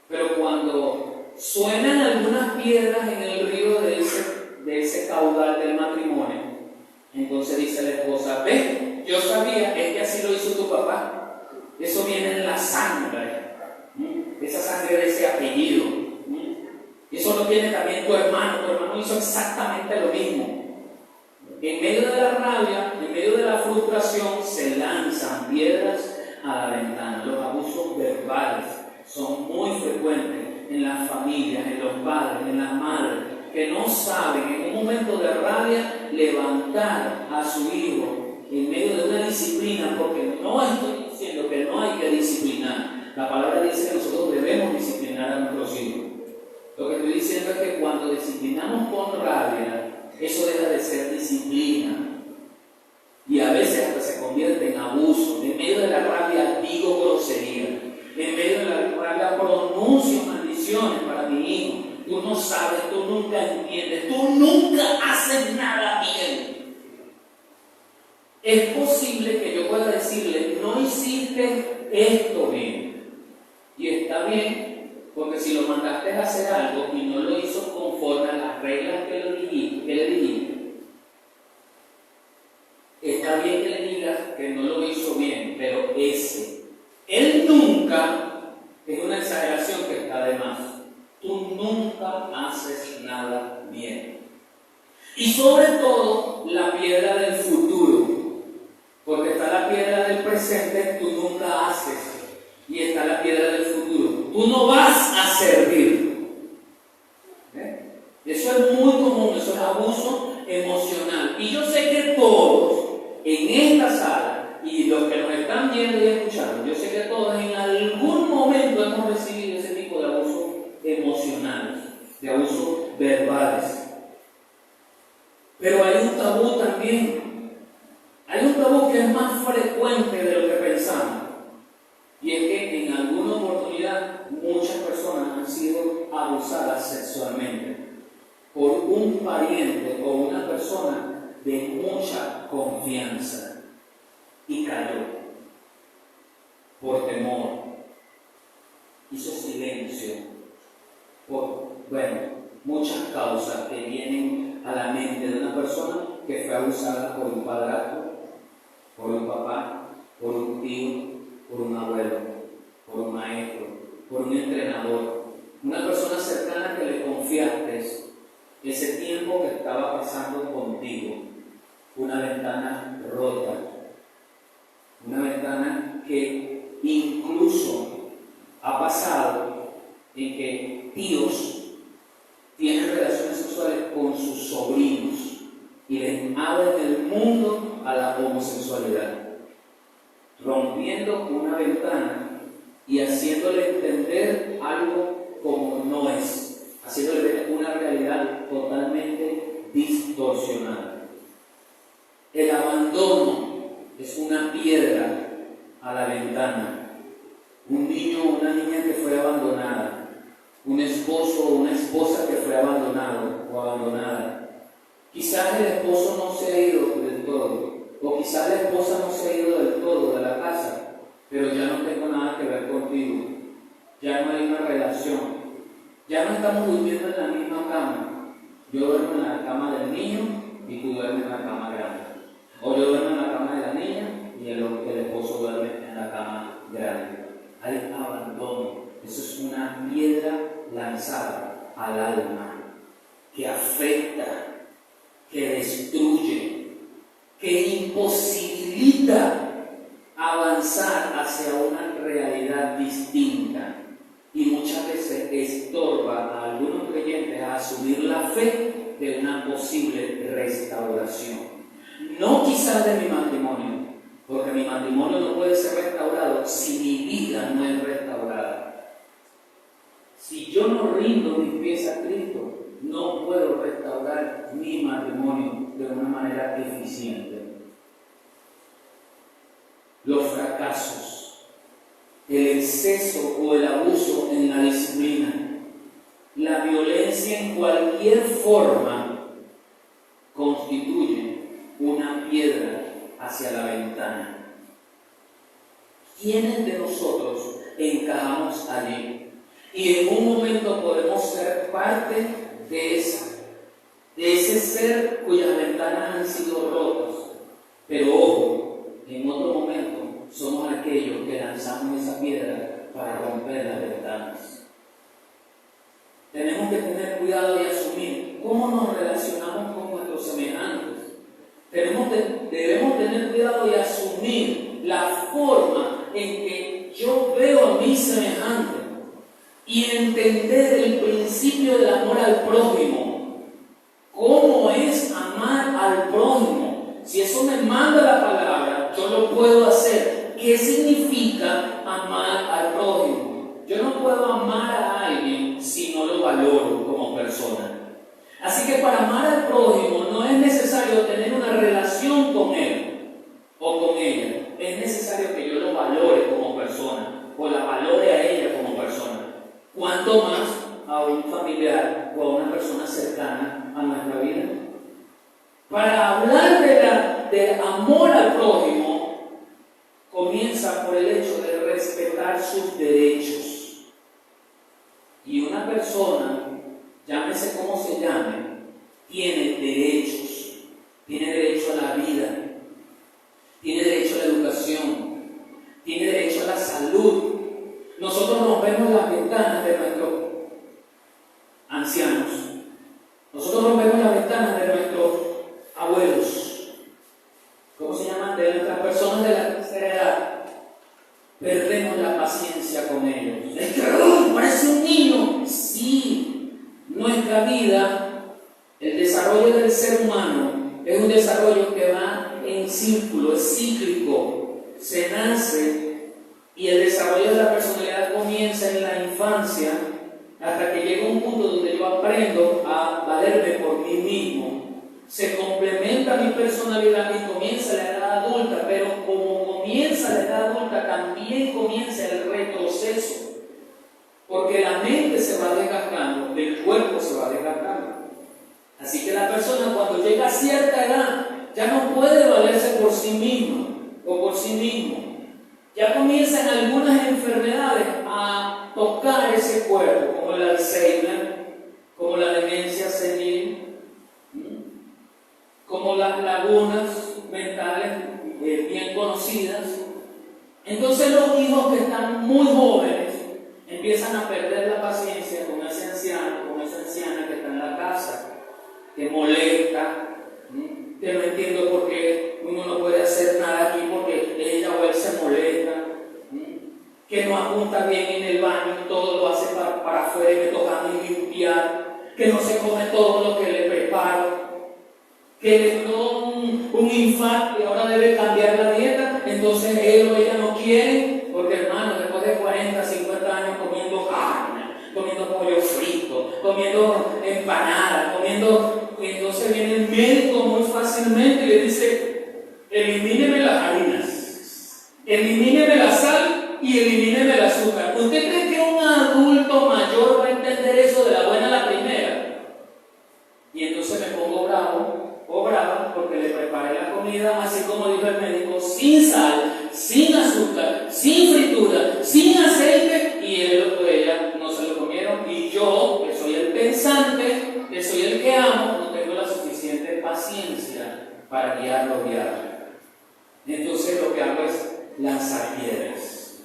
Pero cuando suenan algunas piedras en el río de ese caudal del matrimonio, entonces dice la esposa, ve, yo sabía, es que así lo hizo tu papá. Eso viene en la sangre, esa sangre de ese apellido. Eso lo tiene también tu hermano hizo exactamente lo mismo. En medio de la rabia, en medio de la frustración, se lanzan piedras a la ventana. Los abusos verbales son muy frecuentes en las familias, en los padres, en las madres, que no saben en un momento de rabia levantar a su hijo en medio de una disciplina, porque no estoy diciendo que no hay que disciplinar. La palabra dice que nosotros debemos disciplinar a nuestros hijos. Lo que estoy diciendo es que cuando disciplinamos con rabia, eso deja de ser disciplina. Y a veces hasta se convierte en abuso. En medio de la rabia digo grosería. En medio de la rabia pronuncio maldiciones para mi hijo. Tú no sabes, tú nunca entiendes, tú nunca haces nada bien. Es posible que yo pueda decirle, no hiciste esto bien. Y está bien, porque si lo mandaste a hacer algo y no lo hizo conforme a las reglas que le dijiste, está bien que le digas que no lo hizo bien, pero él nunca, es una exageración que está de más, tú nunca haces nada bien. Y sobre todo, la piedra del futuro, porque está la piedra del presente, tú nunca haces, y está la piedra del futuro, tú no vas a servir. Eso es muy común, eso es abuso emocional. Y yo sé que todos en esta sala, y los que nos están viendo y escuchando, yo sé que todos en algún momento hemos recibido ese tipo de abusos emocionales, de abusos verbales. Pero hay un tabú también. Hay un tabú que es más frecuente de lo que pensamos. Y es que en alguna oportunidad muchas personas han sido abusadas sexualmente por un pariente o una persona de mucha confianza y cayó por temor, hizo silencio por, muchas causas que vienen a la mente de una persona que fue abusada por un padrastro, por un papá, por un tío, por un abuelo, por un maestro, por un entrenador, una persona cercana que le confiaste ese tiempo que estaba pasando contigo, una ventana rota, una ventana que incluso ha pasado en que tíos tienen relaciones sexuales con sus sobrinos y les abren el mundo a la homosexualidad, rompiendo una ventana y haciéndole entender algo como no es, haciéndole ver una realidad totalmente distorsionada. El abandono es una piedra a la ventana. Un niño o una niña que fue abandonada, un esposo o una esposa que fue abandonado o abandonada. Quizás el esposo no se ha ido del todo, o quizás la esposa no se ha ido del todo de la casa, pero ya no tengo nada que ver contigo, ya no hay una relación, ya no estamos durmiendo en la misma cama. Yo duermo en la cama del niño y tú duermes en la cama grande, o yo duermo en la cama de la niña y el esposo duerme en la cama grande. Hay abandono. Eso es una piedra lanzada al alma que afecta, que destruye, que imposibilita avanzar hacia una realidad distinta y muchas veces estorba a algunos creyentes a asumir la fe de una posible restauración. No quizás de mi matrimonio, porque mi matrimonio no puede ser restaurado si mi vida no es restaurada. Si yo no rindo mis pies a Cristo, no puedo restaurar mi matrimonio de una manera eficiente. Los fracasos, el exceso o el abuso en la disciplina, la violencia en cualquier forma, constituyen una piedra hacia la ventana. ¿Quiénes de nosotros encajamos allí? Y en un momento podemos ser parte de ese ser cuyas ventanas han sido rotas. Pero ojo, en otro momento somos aquellos que lanzamos esa piedra para romper las ventanas. Tenemos que tener cuidado y asumir cómo nos relacionamos con nuestros semejantes. Debemos tener cuidado y asumir la forma en que yo veo a mi semejante y entender el principio del amor al prójimo. ¿Cómo es amar al prójimo? Si eso me manda la palabra, yo lo puedo hacer. ¿Qué significa amar al prójimo? Yo no puedo amar a alguien si no lo valoro. para amar al prójimo no es necesario tener una relación con él o con ella. Es necesario que yo lo valore como persona o la valore a ella como persona. Cuanto más a un familiar o a una persona cercana a nuestra vida. Para hablar de amor al prójimo, comienza por el hecho de respetar sus derechos. Y una persona, llámese como se llame, tiene derechos. Tiene derecho a la vida, tiene derecho a la educación, tiene derecho a la salud. Nosotros rompemos las ventanas de nuestros ancianos. Nosotros rompemos las ventanas de nuestros abuelos. ¿Cómo se llaman? De nuestras personas de la tercera edad. Perdemos la paciencia con ellos. Es que parece un niño. Sí, nuestra vida, el desarrollo del ser humano es un desarrollo que va en círculo, es cíclico. Se nace y el desarrollo de la personalidad comienza en la infancia hasta que llega un punto donde yo aprendo a valerme por mí mismo. Se complementa mi personalidad y comienza la edad adulta, pero como comienza la edad adulta, también comienza el retroceso, porque la mente se va desgastando, el cuerpo se va desgastando. Así que la persona cuando llega a cierta edad ya no puede valerse por sí misma o por sí mismo. Ya comienzan algunas enfermedades a tocar ese cuerpo, como el Alzheimer, como la demencia senil, como las lagunas mentales bien conocidas. Entonces los hijos que están muy jóvenes empiezan a perder la paciencia con ese anciano, con esa anciana que está en la casa, que molesta, que no entiendo por qué uno no puede hacer nada aquí porque ella o él se molesta, que no apunta bien en el baño y todo lo hace para afuera y me toca a mí limpiar, que no se come todo lo que le preparo, que le dio un infarto y ahora debe cambiar la dieta, entonces él o ella no quiere, porque hermano, después de 40, 50 años comiendo carne, comiendo pollo frito, comiendo empanadas, y entonces viene el médico muy fácilmente y le dice: elimíneme las harinas, elimíneme la sal y elimíneme el azúcar. ¿Usted cree que un adulto mayor va a entender eso de la buena a la primera? Y entonces me pongo bravo o brava porque le preparé la comida, así como dijo el médico, sin sal, sin azúcar, sin fritura, sin aceite, y él o ella no se lo comieron, y yo, que soy el pensante, que soy el que amo, no tengo la suficiente paciencia para guiarlo. Entonces lo que hago es lanzar piedras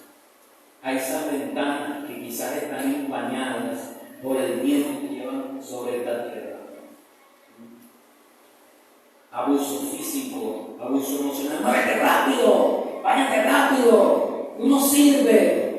a esas ventanas que quizás están empañadas por el viento que llevan sobre esta tierra. Abuso físico, abuso emocional. ¡Muévete rápido! ¡Váyate rápido! ¡Tú no sirves!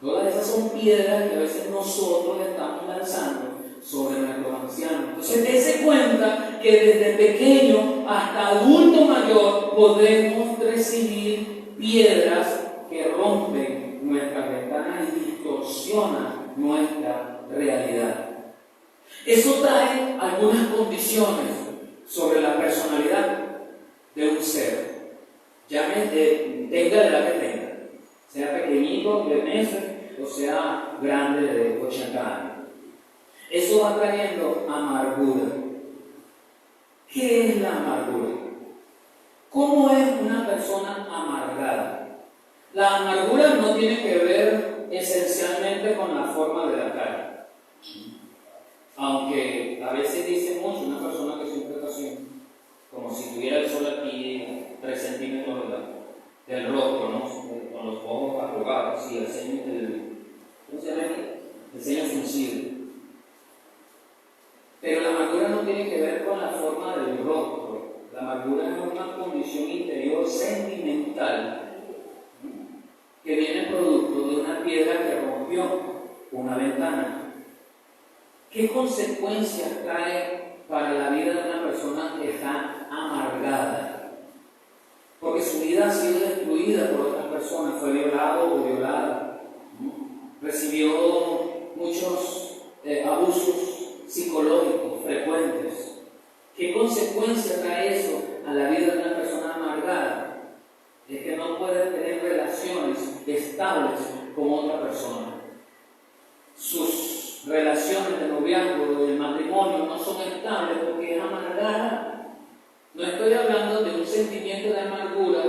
Todas esas son piedras que a veces nosotros le estamos lanzando sobre nuestros ancianos. Entonces, dése cuenta que desde pequeño hasta adulto mayor podemos recibir piedras que rompen nuestras ventanas y distorsionan nuestra realidad. Eso trae algunas condiciones sobre la personalidad de un ser. Tenga la edad que tenga, sea pequeñito de meses o sea grande de 80 años. Eso va trayendo amargura. ¿Qué es la amargura? ¿Cómo es una persona amargada? La amargura no tiene que ver esencialmente con la forma de la cara. Aunque a veces dicen mucho una persona que siempre está así, como si tuviera el sol aquí 3 centímetros del rostro, ¿no? Con los ojos arrugados, sí, el ceño fruncido. Pero la amargura no tiene que ver con la forma del rostro. La amargura es una condición interior sentimental que viene producto de una piedra que rompió una ventana. ¿Qué consecuencias trae para la vida de una persona que está amargada? Porque su vida ha sido destruida por otras personas, fue violado o violada, recibió muchos abusos psicológicos frecuentes, noviazgo, del matrimonio, no son estables porque es amargada. No estoy hablando de un sentimiento de amargura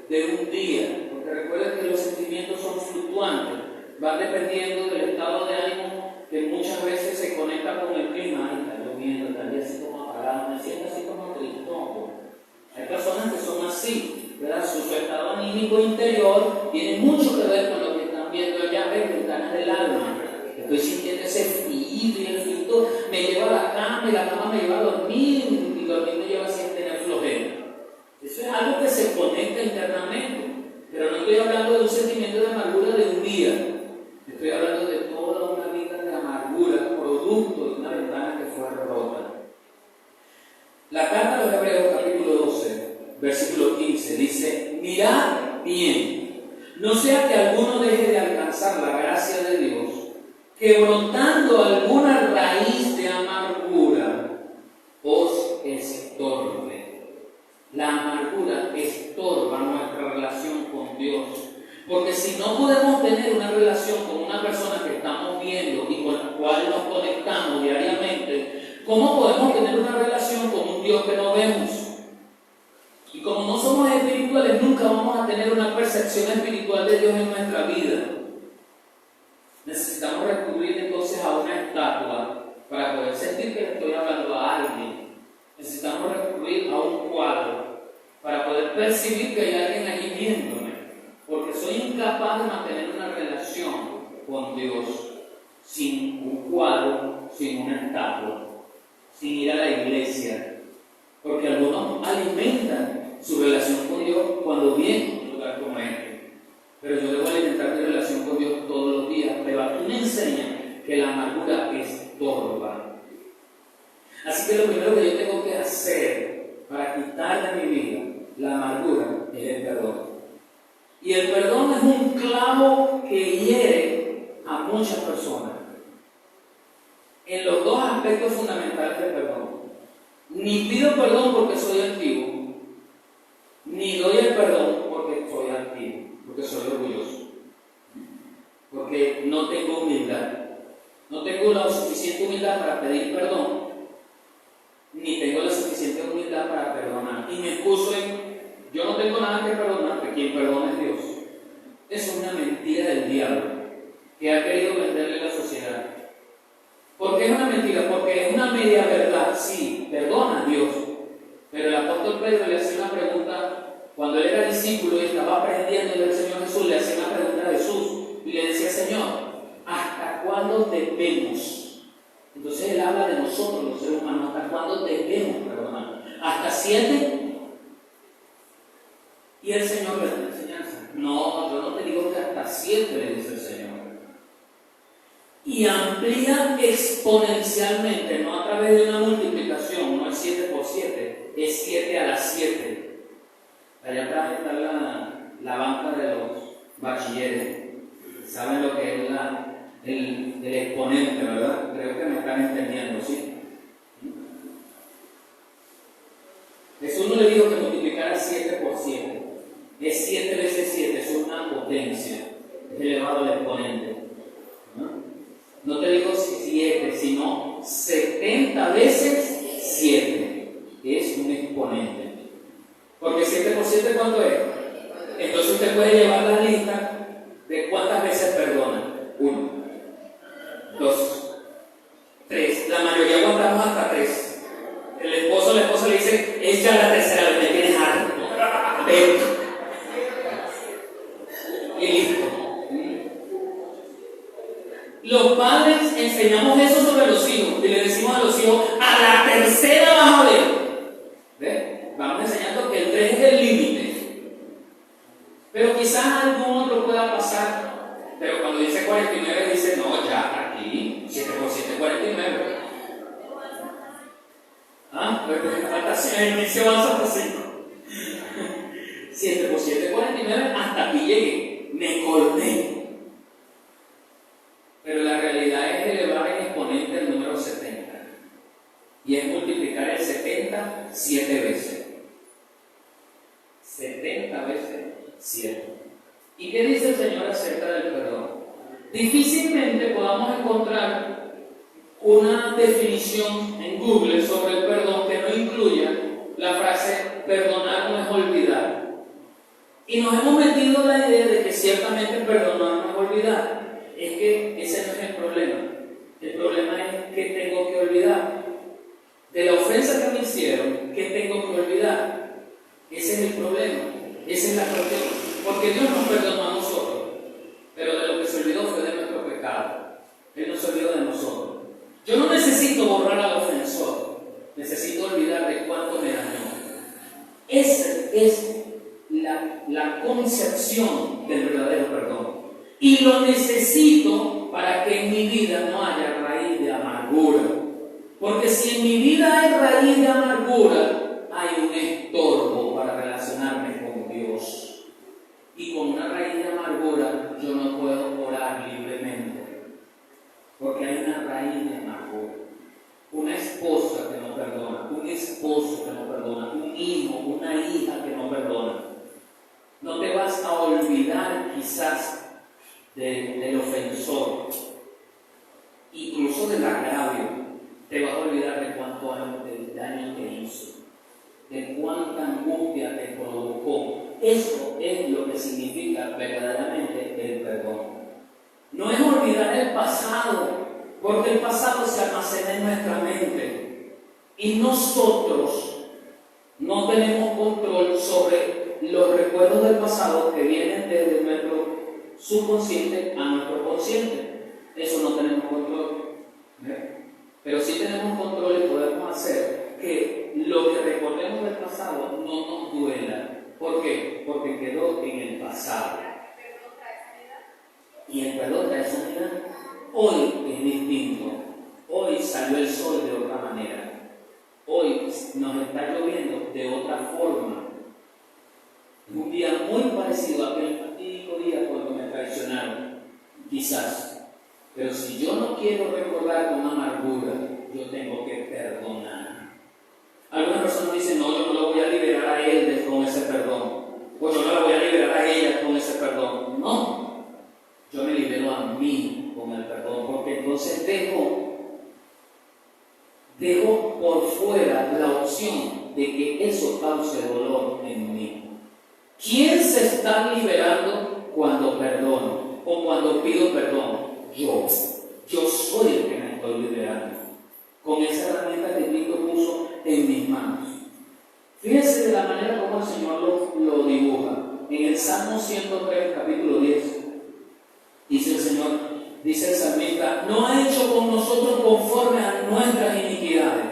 de un día, porque recuerden que los sentimientos son fluctuantes, van dependiendo del estado de ánimo que muchas veces se conecta con el clima. Ay, está lloviendo, está ya así como apagado, me siento así como tristón. Hay personas que son así, ¿verdad? Su estado anímico interior tiene mucho que ver con lo que están viendo allá, ventanas del alma. Estoy sintiendo ese frío y el frío me lleva a la cama y la cama me lleva a dormir y dormir me lleva a tener flojera. Eso es algo que se conecta internamente, pero no estoy hablando de un sentimiento de amargura de un día. Estoy hablando de toda una vida de amargura, producto de una ventana que fue rota. La carta a los Hebreos, capítulo 12, versículo 15, dice: mirad bien, no sea que alguno deje de alcanzar la gracia de Dios, que brotando alguna raíz de amargura os estorbe. La amargura estorba nuestra relación con Dios. Porque si no podemos tener una relación con una persona que estamos viendo y con la cual nos conectamos diariamente, ¿cómo podemos tener una relación con un Dios que no vemos? Y como no somos espirituales, nunca vamos a tener una percepción espiritual de Dios en nuestra vida. Necesitamos recurrir entonces a una estatua para poder sentir que le estoy hablando a alguien. Necesitamos recurrir a un cuadro para poder percibir que hay alguien allí viéndome, porque soy incapaz de mantener una relación con Dios sin un cuadro, sin una estatua, sin ir a la iglesia, porque algunos alimentan su relación con Dios cuando vienen a un lugar como este. Pero yo debo alimentar mi relación con Dios todos los días. Pero aquí me enseña que la amargura estorba. Así que lo primero que yo tengo que hacer para quitar de mi vida la amargura es el perdón. Y el perdón es un clavo que hiere a muchas personas en los dos aspectos fundamentales del perdón. Ni pido perdón porque soy antiguo, ni doy el perdón porque soy antiguo, porque soy orgulloso, porque no tengo humildad, no tengo la suficiente humildad para pedir perdón, ni tengo la suficiente humildad para perdonar. Y me excuso en: yo no tengo nada que perdonar, que quien perdona es Dios. Eso es una mentira del diablo que ha querido venderle a la sociedad. ¿Por qué es una mentira? Porque es una media verdad. Sí, perdona a Dios. Pero el apóstol Pedro le hacía una pregunta cuando él era discípulo y estaba aprendiendo del Señor Jesús. Le hacía una pregunta a Jesús y le decía: Señor, ¿hasta cuándo debemos? Entonces él habla de nosotros, los seres humanos. ¿Hasta cuándo debemos perdonar? ¿Hasta 7? Y el Señor le da una enseñanza: no, yo no te digo que hasta 7, le dice el Señor. Y amplía exponencialmente, no a través de una multiplicación, no es 7 por 7, es 7 a la 7. Allá atrás está la banca de los bachilleres. ¿Saben lo que es el exponente, verdad? Creo que me están entendiendo, ¿sí? Jesús no le dijo que multiplicara 7 por 7. Es 7 veces 7, es una potencia. Es elevado al exponente. No te digo 7, sino 70 veces 7. Es un exponente. Porque 7 por 7, ¿cuánto es? Entonces usted puede llevar la lista de cuántas veces perdona. 1, 2, 3. La mayoría aguantamos hasta 3. El esposo o la esposa le dice: es ya la tercera vez, me tienes harto. Vete. Y listo. Los padres enseñamos eso sobre los hijos y le decimos a los hijos: a la tercera vas a ver. ¿Ve? Vamos enseñando que el 3 es el límite. Pero quizás algún otro pueda pasar. Pero cuando dice 49 dice: no, ya aquí 7 por 7, 49. El inicio avanza hasta 5. 7 por 7, 49, hasta aquí llegué. Me colmé. Pero la realidad es elevar en exponente el número 70. Y es multiplicar el 70 7 veces. 70 veces 7. ¿Y qué dice el Señor acerca del perdón? Difícilmente podamos encontrar una definición en Google sobre el perdón que no incluya la frase perdonar no es olvidar. Y nos hemos metido en la idea de que ciertamente perdonar no es olvidar. Es que ese no es el problema. El problema es que tengo que olvidar. De la ofensa que me hicieron, ¿qué tengo que olvidar? Ese es el problema. Esa es la cuestión. Porque Dios nos perdonó a nosotros, pero de lo que se olvidó fue de nuestro pecado. Él no se olvidó de nosotros. Yo no necesito borrar al ofensor, necesito olvidar de cuánto me dañó. Esa es la concepción del verdadero perdón. Y lo necesito para que en mi vida no haya raíz de amargura. Porque si en mi vida hay raíz de amargura, hay un estorbo para relacionarme con Dios. Y con una raíz de amargura yo no puedo orar libremente. Porque hay una raíz de amargura. Una esposa que no perdona, un esposo que no perdona, un hijo, una hija que no perdona. No te vas a olvidar quizás del ofensor, incluso del agravio. Te vas a olvidar de cuánto daño te hizo, de cuánta angustia te provocó. Eso es lo que significa verdaderamente el perdón. No es olvidar el pasado, porque el pasado se almacena en nuestra mente y nosotros no tenemos control sobre los recuerdos del pasado que vienen desde nuestro subconsciente a nuestro consciente. Eso no tenemos control. Pero sí tenemos control y podemos hacer que lo que recordemos del pasado no nos duela. ¿Por qué? Porque quedó en el pasado. Y el perdón trae sanidad. Hoy es distinto. Hoy salió el sol de otra manera. Hoy nos está lloviendo de otra forma. Un día muy parecido a aquel fatídico día cuando me traicionaron, quizás. Pero si yo no quiero recordar con amargura, yo tengo que perdonar. Algunas personas dicen, no, yo no lo voy a liberar a él con ese perdón. O yo no la voy a liberar a ella con ese perdón. No, yo me libero a mí con el perdón, porque entonces dejo por fuera la opción de que eso cause dolor en mí. ¿Quién se está liberando cuando perdono o cuando pido perdón? Yo soy el que me estoy liberando con esa herramienta que Cristo puso en mis manos. Fíjense de la manera como el Señor lo dibuja. En el Salmo 103, capítulo 10, dice el Señor, dice el salmista, no ha hecho con nosotros conforme a nuestras iniquidades,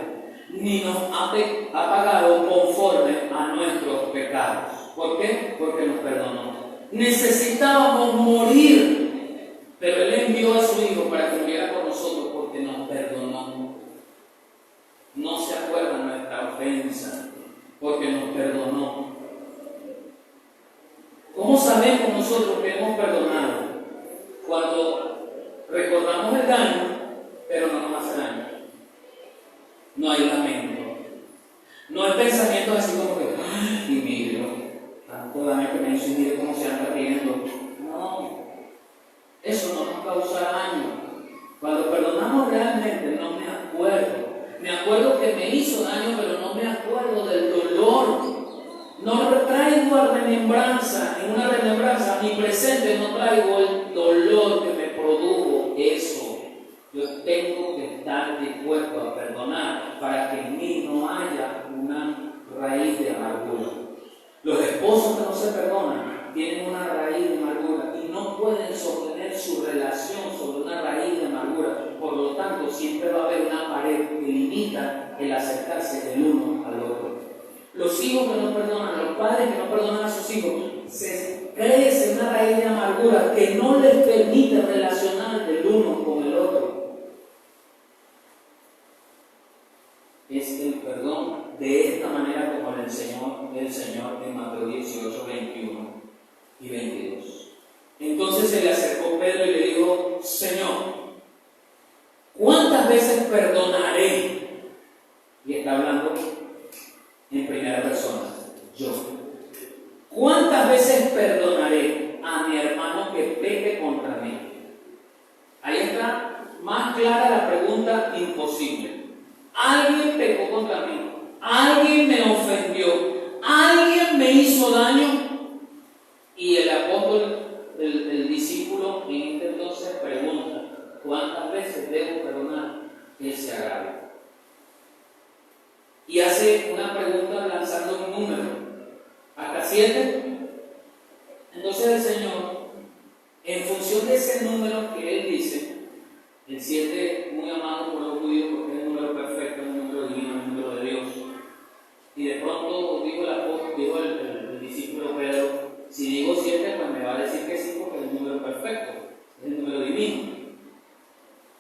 ni nos ha pagado conforme a nuestros pecados. ¿Por qué? Porque nos perdonó. Necesitábamos morir, pero Él envió a su Hijo para que muriera por nosotros porque nos perdonó. No se acuerda nuestra ofensa porque nos perdonó. ¿Cómo sabemos nosotros que hemos perdonado? Cuando recordamos el daño, pero no nos hace daño. No hay lamento. No hay pensamientos así como que, ¡ay, y mire, tanto daño que me hizo y mire cómo se anda riendo! No. Eso no nos causa daño. Cuando perdonamos realmente, no me acuerdo. Me acuerdo que me hizo daño, pero no me acuerdo del dolor. No traigo a remembranza, en una remembranza, a mi presente no traigo el dolor que me produjo eso. Yo tengo que estar dispuesto a perdonar para que en mí no haya una raíz de amargura. Los esposos que no se perdonan tienen una raíz de amargura y no pueden sostener su relación sobre una raíz de amargura. Por lo tanto, siempre va a haber una pared que limita el acercarse del uno al otro. Los hijos que no perdonan, los padres que no perdonan a sus hijos, se crece una raíz de amargura que no les permite relacionar del uno con el otro. Es el perdón de esta manera como le enseñó el Señor en Mateo 18, 21 y 22. Entonces se le acercó Pedro y le dijo, Señor, ¿cuántas veces perdonaré? Y está hablando en primera persona, yo. ¿Cuántas veces perdonaré a mi hermano que peque contra mí? Ahí está más clara la pregunta hace una pregunta lanzando un número. ¿Hasta 7? Entonces el Señor, en función de ese número que Él dice, el 7 muy amado por los judíos porque es el número perfecto, el número divino, el número de Dios. Y de pronto dijo el discípulo Pedro, si digo 7, pues me va a decir que sí porque es el número perfecto, es el número divino.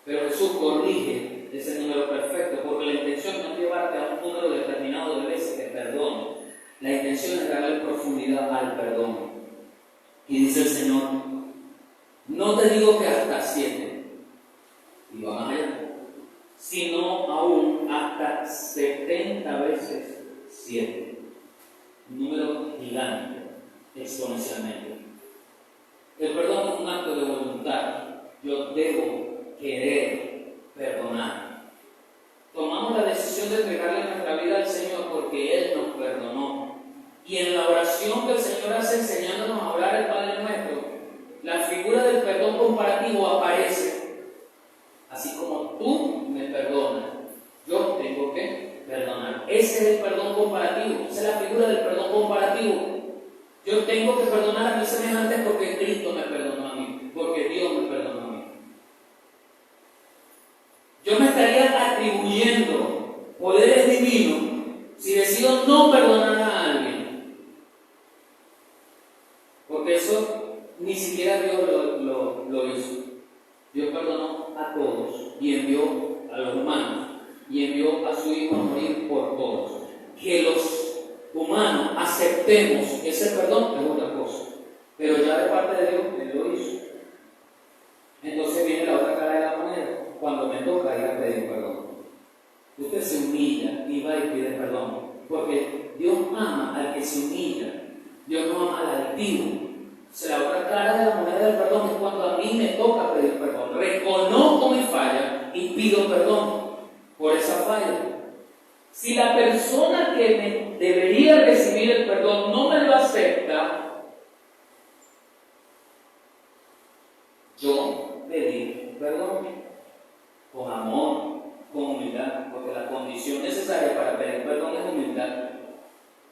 Pero Jesús corrige ese número perfecto porque la intención no es llevarte a un número determinado de veces que perdone. La intención es darle profundidad al perdón. Y dice el Señor, no te digo que hasta 7, y va más allá, sino aún hasta 70 veces 7. Un número gigante, exponencialmente. El perdón es un acto de voluntad. Yo debo querer perdonar. Tomamos la decisión de entregarle nuestra vida al Señor porque Él nos perdonó. Y en la oración que el Señor hace enseñándonos a orar el Padre Nuestro, la figura del perdón comparativo aparece. Así como tú me perdonas, yo tengo que perdonar. Ese es el perdón comparativo, esa es la figura del perdón comparativo. Yo tengo que perdonar a mis semejantes porque Cristo me perdonó a mí, porque Dios me perdonó a mí. Yo me estaría atribuyendo poderes divinos si decido no perdonar a alguien. Porque eso ni siquiera Dios lo hizo. Dios perdonó a todos y envió a los humanos y envió a su Hijo a morir por todos. Que los humanos aceptemos ese perdón es otra cosa, pero ya de parte de Dios Él lo hizo. Entonces viene la otra cara de la moneda, cuando me toca ir a pedir perdón. Usted se humilla y va y pide perdón, porque Dios ama al que se humilla, Dios no ama al altivo. O sea, la otra cara de la moneda del perdón es cuando a mí me toca pedir perdón. Reconozco mi falla y pido perdón por esa falla. Si la persona que me debería recibir el perdón no me lo acepta, yo pedí perdón con amor, con humildad, porque la condición necesaria para pedir perdón es humildad.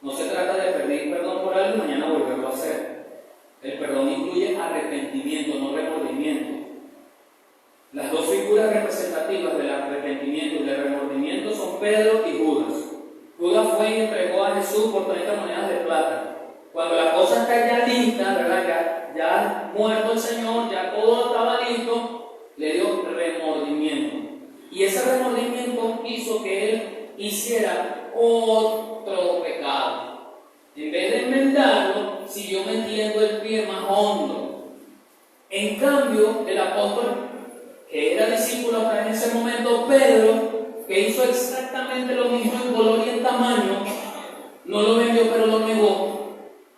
No se trata de pedir perdón por algo y mañana volverlo a hacer. El perdón incluye arrepentimiento, no remordimiento. Las dos figuras representativas del arrepentimiento y del remordimiento son Pedro y Judas. Judas fue y entregó a Jesús por 30 monedas de plata. Cuando la cosa está ya lista, ¿verdad? Ya muerto el Señor, ya todo estaba listo, le dio remordimiento. Y ese remordimiento hizo que él hiciera otro pecado. En vez de enmendarlo, siguió metiendo el pie más hondo. En cambio, el apóstol, que era discípulo hasta en ese momento, Pedro, que hizo exactamente lo mismo en color y en tamaño, no lo vendió pero lo negó,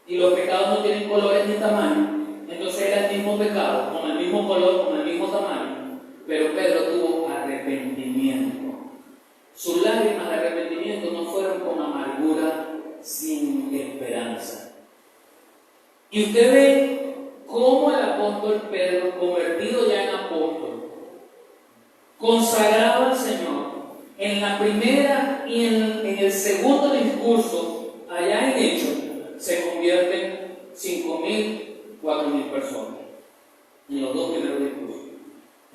y los pecados no tienen colores ni tamaño, entonces era el mismo pecado, con el mismo color, con el mismo tamaño, pero Pedro tuvo arrepentimiento. Sus lágrimas de arrepentimiento no fueron con amargura, sin esperanza. Y usted ve cómo el apóstol Pedro, convertido ya en apóstol, consagrado al Señor, en la primera y en el segundo discurso, allá en Hechos, se convierten 5.000, 4.000 personas. En los dos primeros discursos.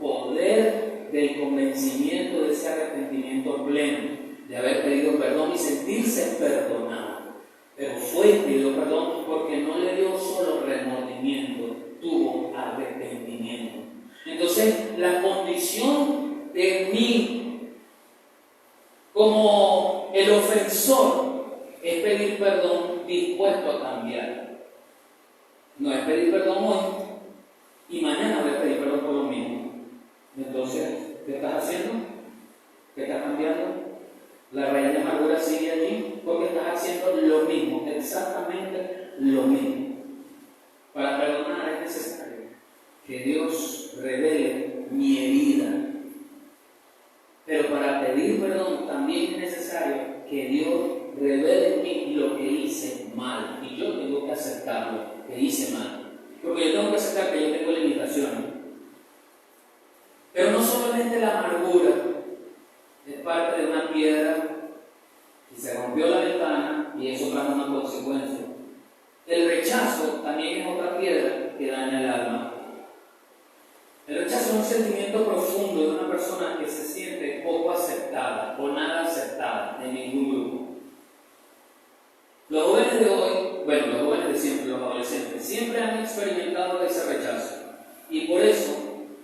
Poder del convencimiento de ese arrepentimiento pleno, de haber pedido perdón y sentirse perdonado. Pero fue y pidió perdón porque no le dio solo remordimiento, tuvo arrepentimiento. Entonces, la condición de mí como el ofensor es pedir perdón dispuesto a cambiar. No es pedir perdón hoy y mañana voy a pedir perdón por lo mismo. Entonces, ¿qué estás haciendo? ¿Qué estás cambiando? La raíz de amargura sigue allí porque estás haciendo lo mismo, exactamente lo mismo. Para perdonar es necesario que Dios revele mi herida. Pero para pedir perdón también es necesario que Dios revele en mí lo que hice mal. Y yo tengo que aceptarlo, que hice mal. Porque yo tengo que aceptar que yo tengo limitaciones. Pero no solamente la amargura es parte de una piedra y se rompió y eso trae una consecuencia. El rechazo también es otra piedra que daña el alma. El rechazo es un sentimiento profundo de una persona que se siente poco aceptada o nada aceptada en ningún grupo. Los jóvenes de hoy, bueno, los jóvenes de siempre, los adolescentes, siempre han experimentado ese rechazo y por eso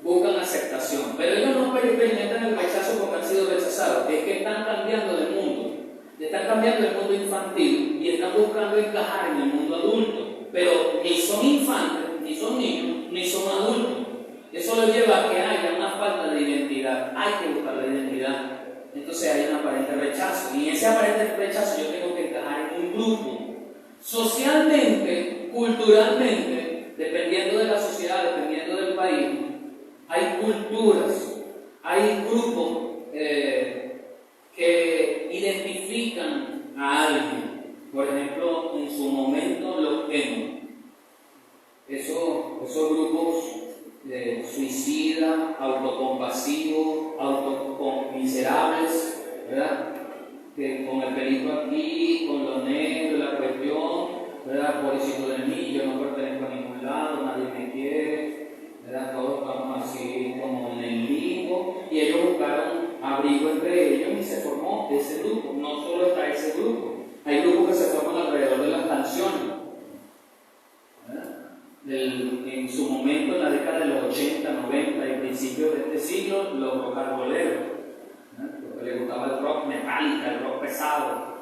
buscan aceptación. Pero ellos no experimentan el rechazo porque han sido rechazados, es que están cambiando de mundo. Están cambiando el mundo infantil y están buscando encajar en el mundo adulto. Pero ni son infantes, ni son niños, ni son adultos. Eso les lleva a que haya una falta de identidad. Hay que buscar la identidad. Entonces hay un aparente rechazo. Y en ese aparente rechazo yo tengo que encajar en un grupo. Socialmente, culturalmente, dependiendo de la sociedad, dependiendo del país, hay culturas, hay grupos que identifican a alguien. Por ejemplo, en su momento los emo. Esos grupos suicidas, autocompasivos, automiserables, ¿verdad? Que con el pelito aquí, con los negros, la cuestión, ¿verdad? Pobrecito de mí, yo no pertenezco a ningún lado, nadie me quiere, ¿verdad? Todos estamos así como en el limbo, y ellos buscaron abrigo entre ellos y se formó ese grupo. No solo está ese grupo, hay grupos que se forman alrededor de las canciones. En su momento, en la década de los 80, 90 y principios de este siglo, los rock and rolleros, los que les gustaba el rock metálica, el rock pesado,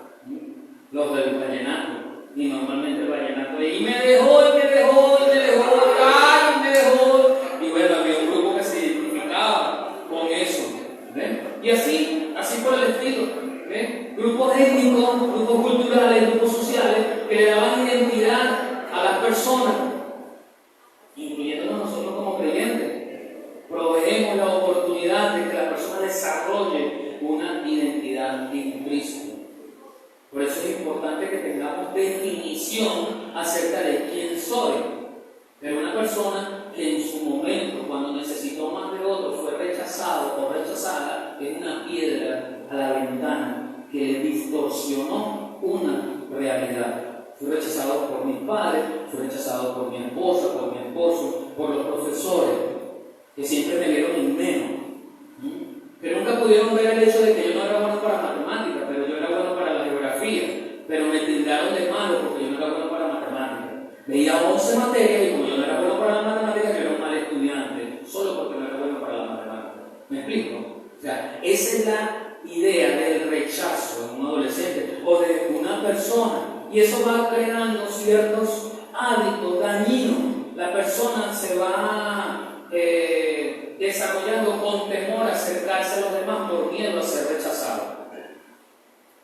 los del vallenato, y normalmente el vallenato y me dejó, ay, me dejó, y bueno, había un grupo que se identificaba con eso, ¿ven? Y así por el estilo, ¿ven? Grupos étnicos, grupos culturales, grupos sociales que le daban identidad a las personas, incluyéndonos nosotros como creyentes. Proveemos la oportunidad de que la persona desarrolle una identidad en Cristo. Por eso es importante que tengamos definición acerca de quién soy. Pero una persona que en su momento, cuando necesitó más de otro, fue rechazado o rechazada, es una piedra a la ventana que le distorsionó una realidad. Fui rechazado por mis padres, fui rechazado por mi esposa, por mi esposo, por los profesores, que siempre me vieron en menos. Que nunca pudieron ver el hecho de que yo no era bueno para matemáticas, pero yo era bueno para la geografía. Pero me tildaron de malo porque yo no era bueno para matemáticas. Veía 11 materias y como yo no era bueno para las matemáticas, yo era un mal estudiante, solo porque no era bueno para las matemáticas. ¿Me explico? O sea, esa es la idea del rechazo en un adolescente o de una persona. Y eso va creando ciertos hábitos dañinos. La persona se va desarrollando con temor a acercarse a los demás por miedo a ser rechazado.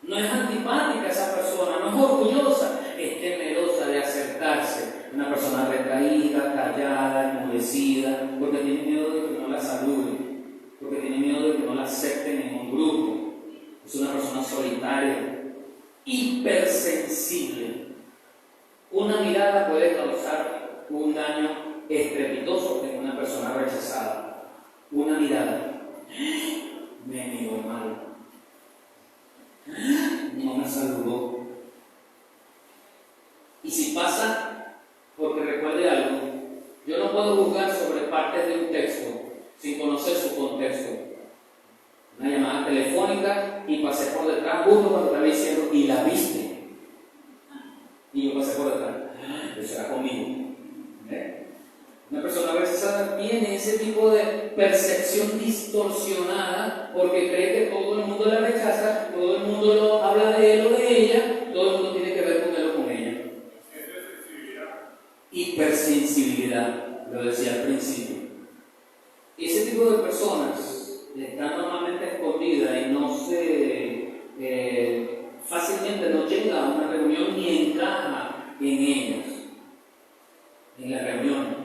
No es antipática esa persona, no es orgullosa, es temerosa de acercarse. Una persona retraída, callada, enmudecida, porque tiene miedo de que no la saluden, porque tiene miedo de que no la acepten en un grupo. Es una persona solitaria, hipersensible. Una mirada puede causar un daño estrepitoso en una persona rechazada. Una mirada. Me miró mal. No me saludó. Y si pasa, porque recuerde algo, yo no puedo juzgar sobre partes de un texto sin conocer su contexto. Una llamada telefónica y pasé por detrás justo cuando estaba diciendo, y la viste. Y yo pasé por detrás. Eso era conmigo. Una persona rechazada tiene ese tipo de percepción distorsionada porque cree que todo el mundo la rechaza, todo el mundo habla de él o de ella, todo el mundo tiene que ver con él o con ella. Hipersensibilidad, lo decía al principio. Ese tipo de personas están normalmente escondidas y no se fácilmente no llega a una reunión ni encaja en ellas, en las reuniones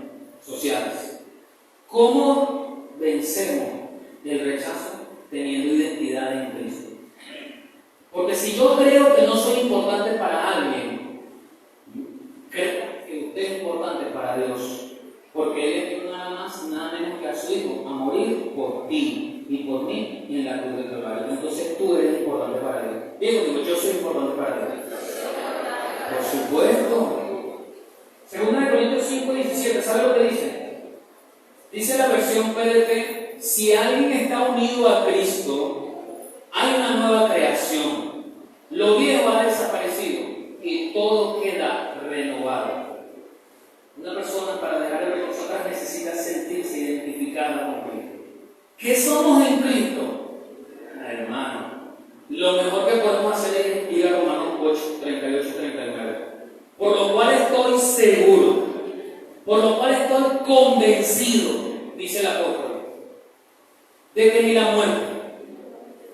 sociales. ¿Cómo vencemos el rechazo? Teniendo identidad en Cristo. Porque si yo creo que no soy importante para alguien, creo que usted es importante para Dios, porque Él envió nada más, nada menos que a su Hijo a morir por ti y por mí en la cruz del Calvario. Entonces tú eres importante para Dios. Digo, yo soy importante para Dios. lo mejor que podemos hacer es ir a Romanos 8, 38 y 39. Por lo cual estoy seguro, por lo cual estoy convencido, dice el apóstol, de que ni la muerte,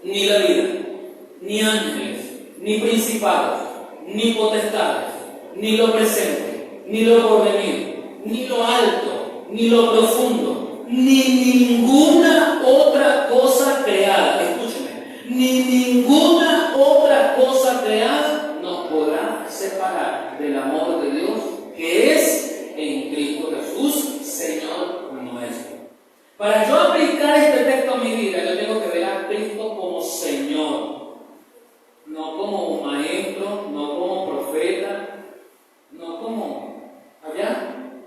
ni la vida, ni ángeles, ni principados, ni potestades, ni lo presente, ni lo porvenir, ni lo alto, ni lo profundo, ni ninguna otra cosa creada, escúcheme, ni ninguna otra cosa creada nos podrá separar del amor de Dios que es en Cristo Jesús, Señor nuestro. Para yo aplicar este texto a mi vida, yo tengo que ver a Cristo como Señor, no como maestro, no como profeta, no como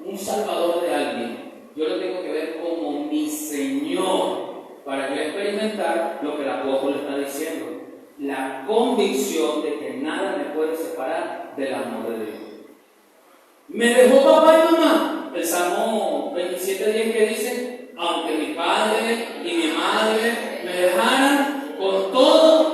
un salvador de alguien. Yo lo tengo que ver como mi Señor, para yo experimentar lo que el apóstol está diciendo, la convicción de que nada me puede separar del amor de Dios. Me dejó papá y mamá, el Salmo 27:10 que dice: aunque mi padre y mi madre me dejaran, con todo.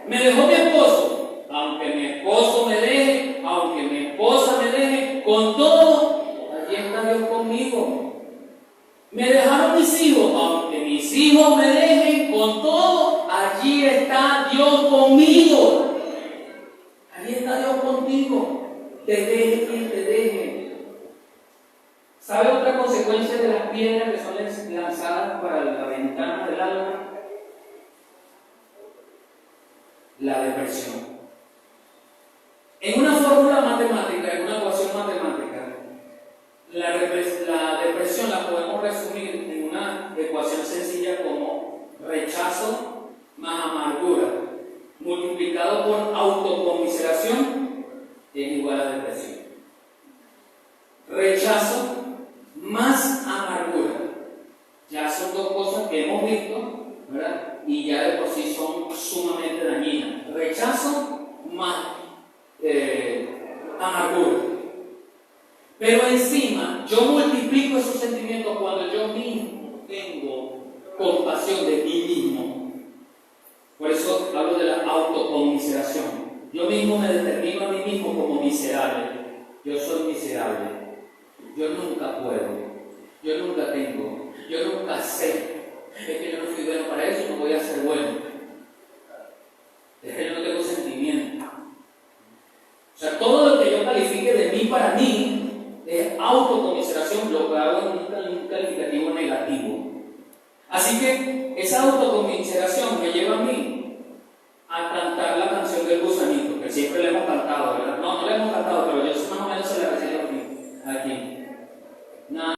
Me dejó mi esposo, aunque mi esposo me deje, aunque mi esposa me deje, con todo, allí está Dios conmigo. Me dejaron mis hijos, aunque mis hijos me dejen, con todo, allí está Dios conmigo. Allí está Dios contigo. Te deje quien te deje. ¿Sabe otra consecuencia de las piedras que son lanzadas para la ventana del alma? La depresión. En una fórmula matemática, en una ecuación matemática, la depresión la podemos resumir en una ecuación sencilla como rechazo más amargura multiplicado por autocomiseración es igual a depresión. Rechazo más amargura. Ya son dos cosas que hemos visto, ¿verdad? Y ya de por sí son sumamente dañinas. Rechazo más amargura. Pero encima, yo multiplico esos sentimientos cuando yo mismo tengo compasión de mí mismo. Por eso hablo de la autocomiseración. Yo mismo me determino a mí mismo como miserable. Yo soy miserable. Yo nunca puedo. Yo nunca tengo. Yo nunca sé. Es que yo no fui bueno para eso, no voy a ser bueno. Es que yo no tengo sentimiento. O sea, todo lo que yo califique de mí para mí es autocomiseración, lo que hago en un calificativo negativo. Así que esa autocomiseración me lleva a mí a cantar la canción del gusanito.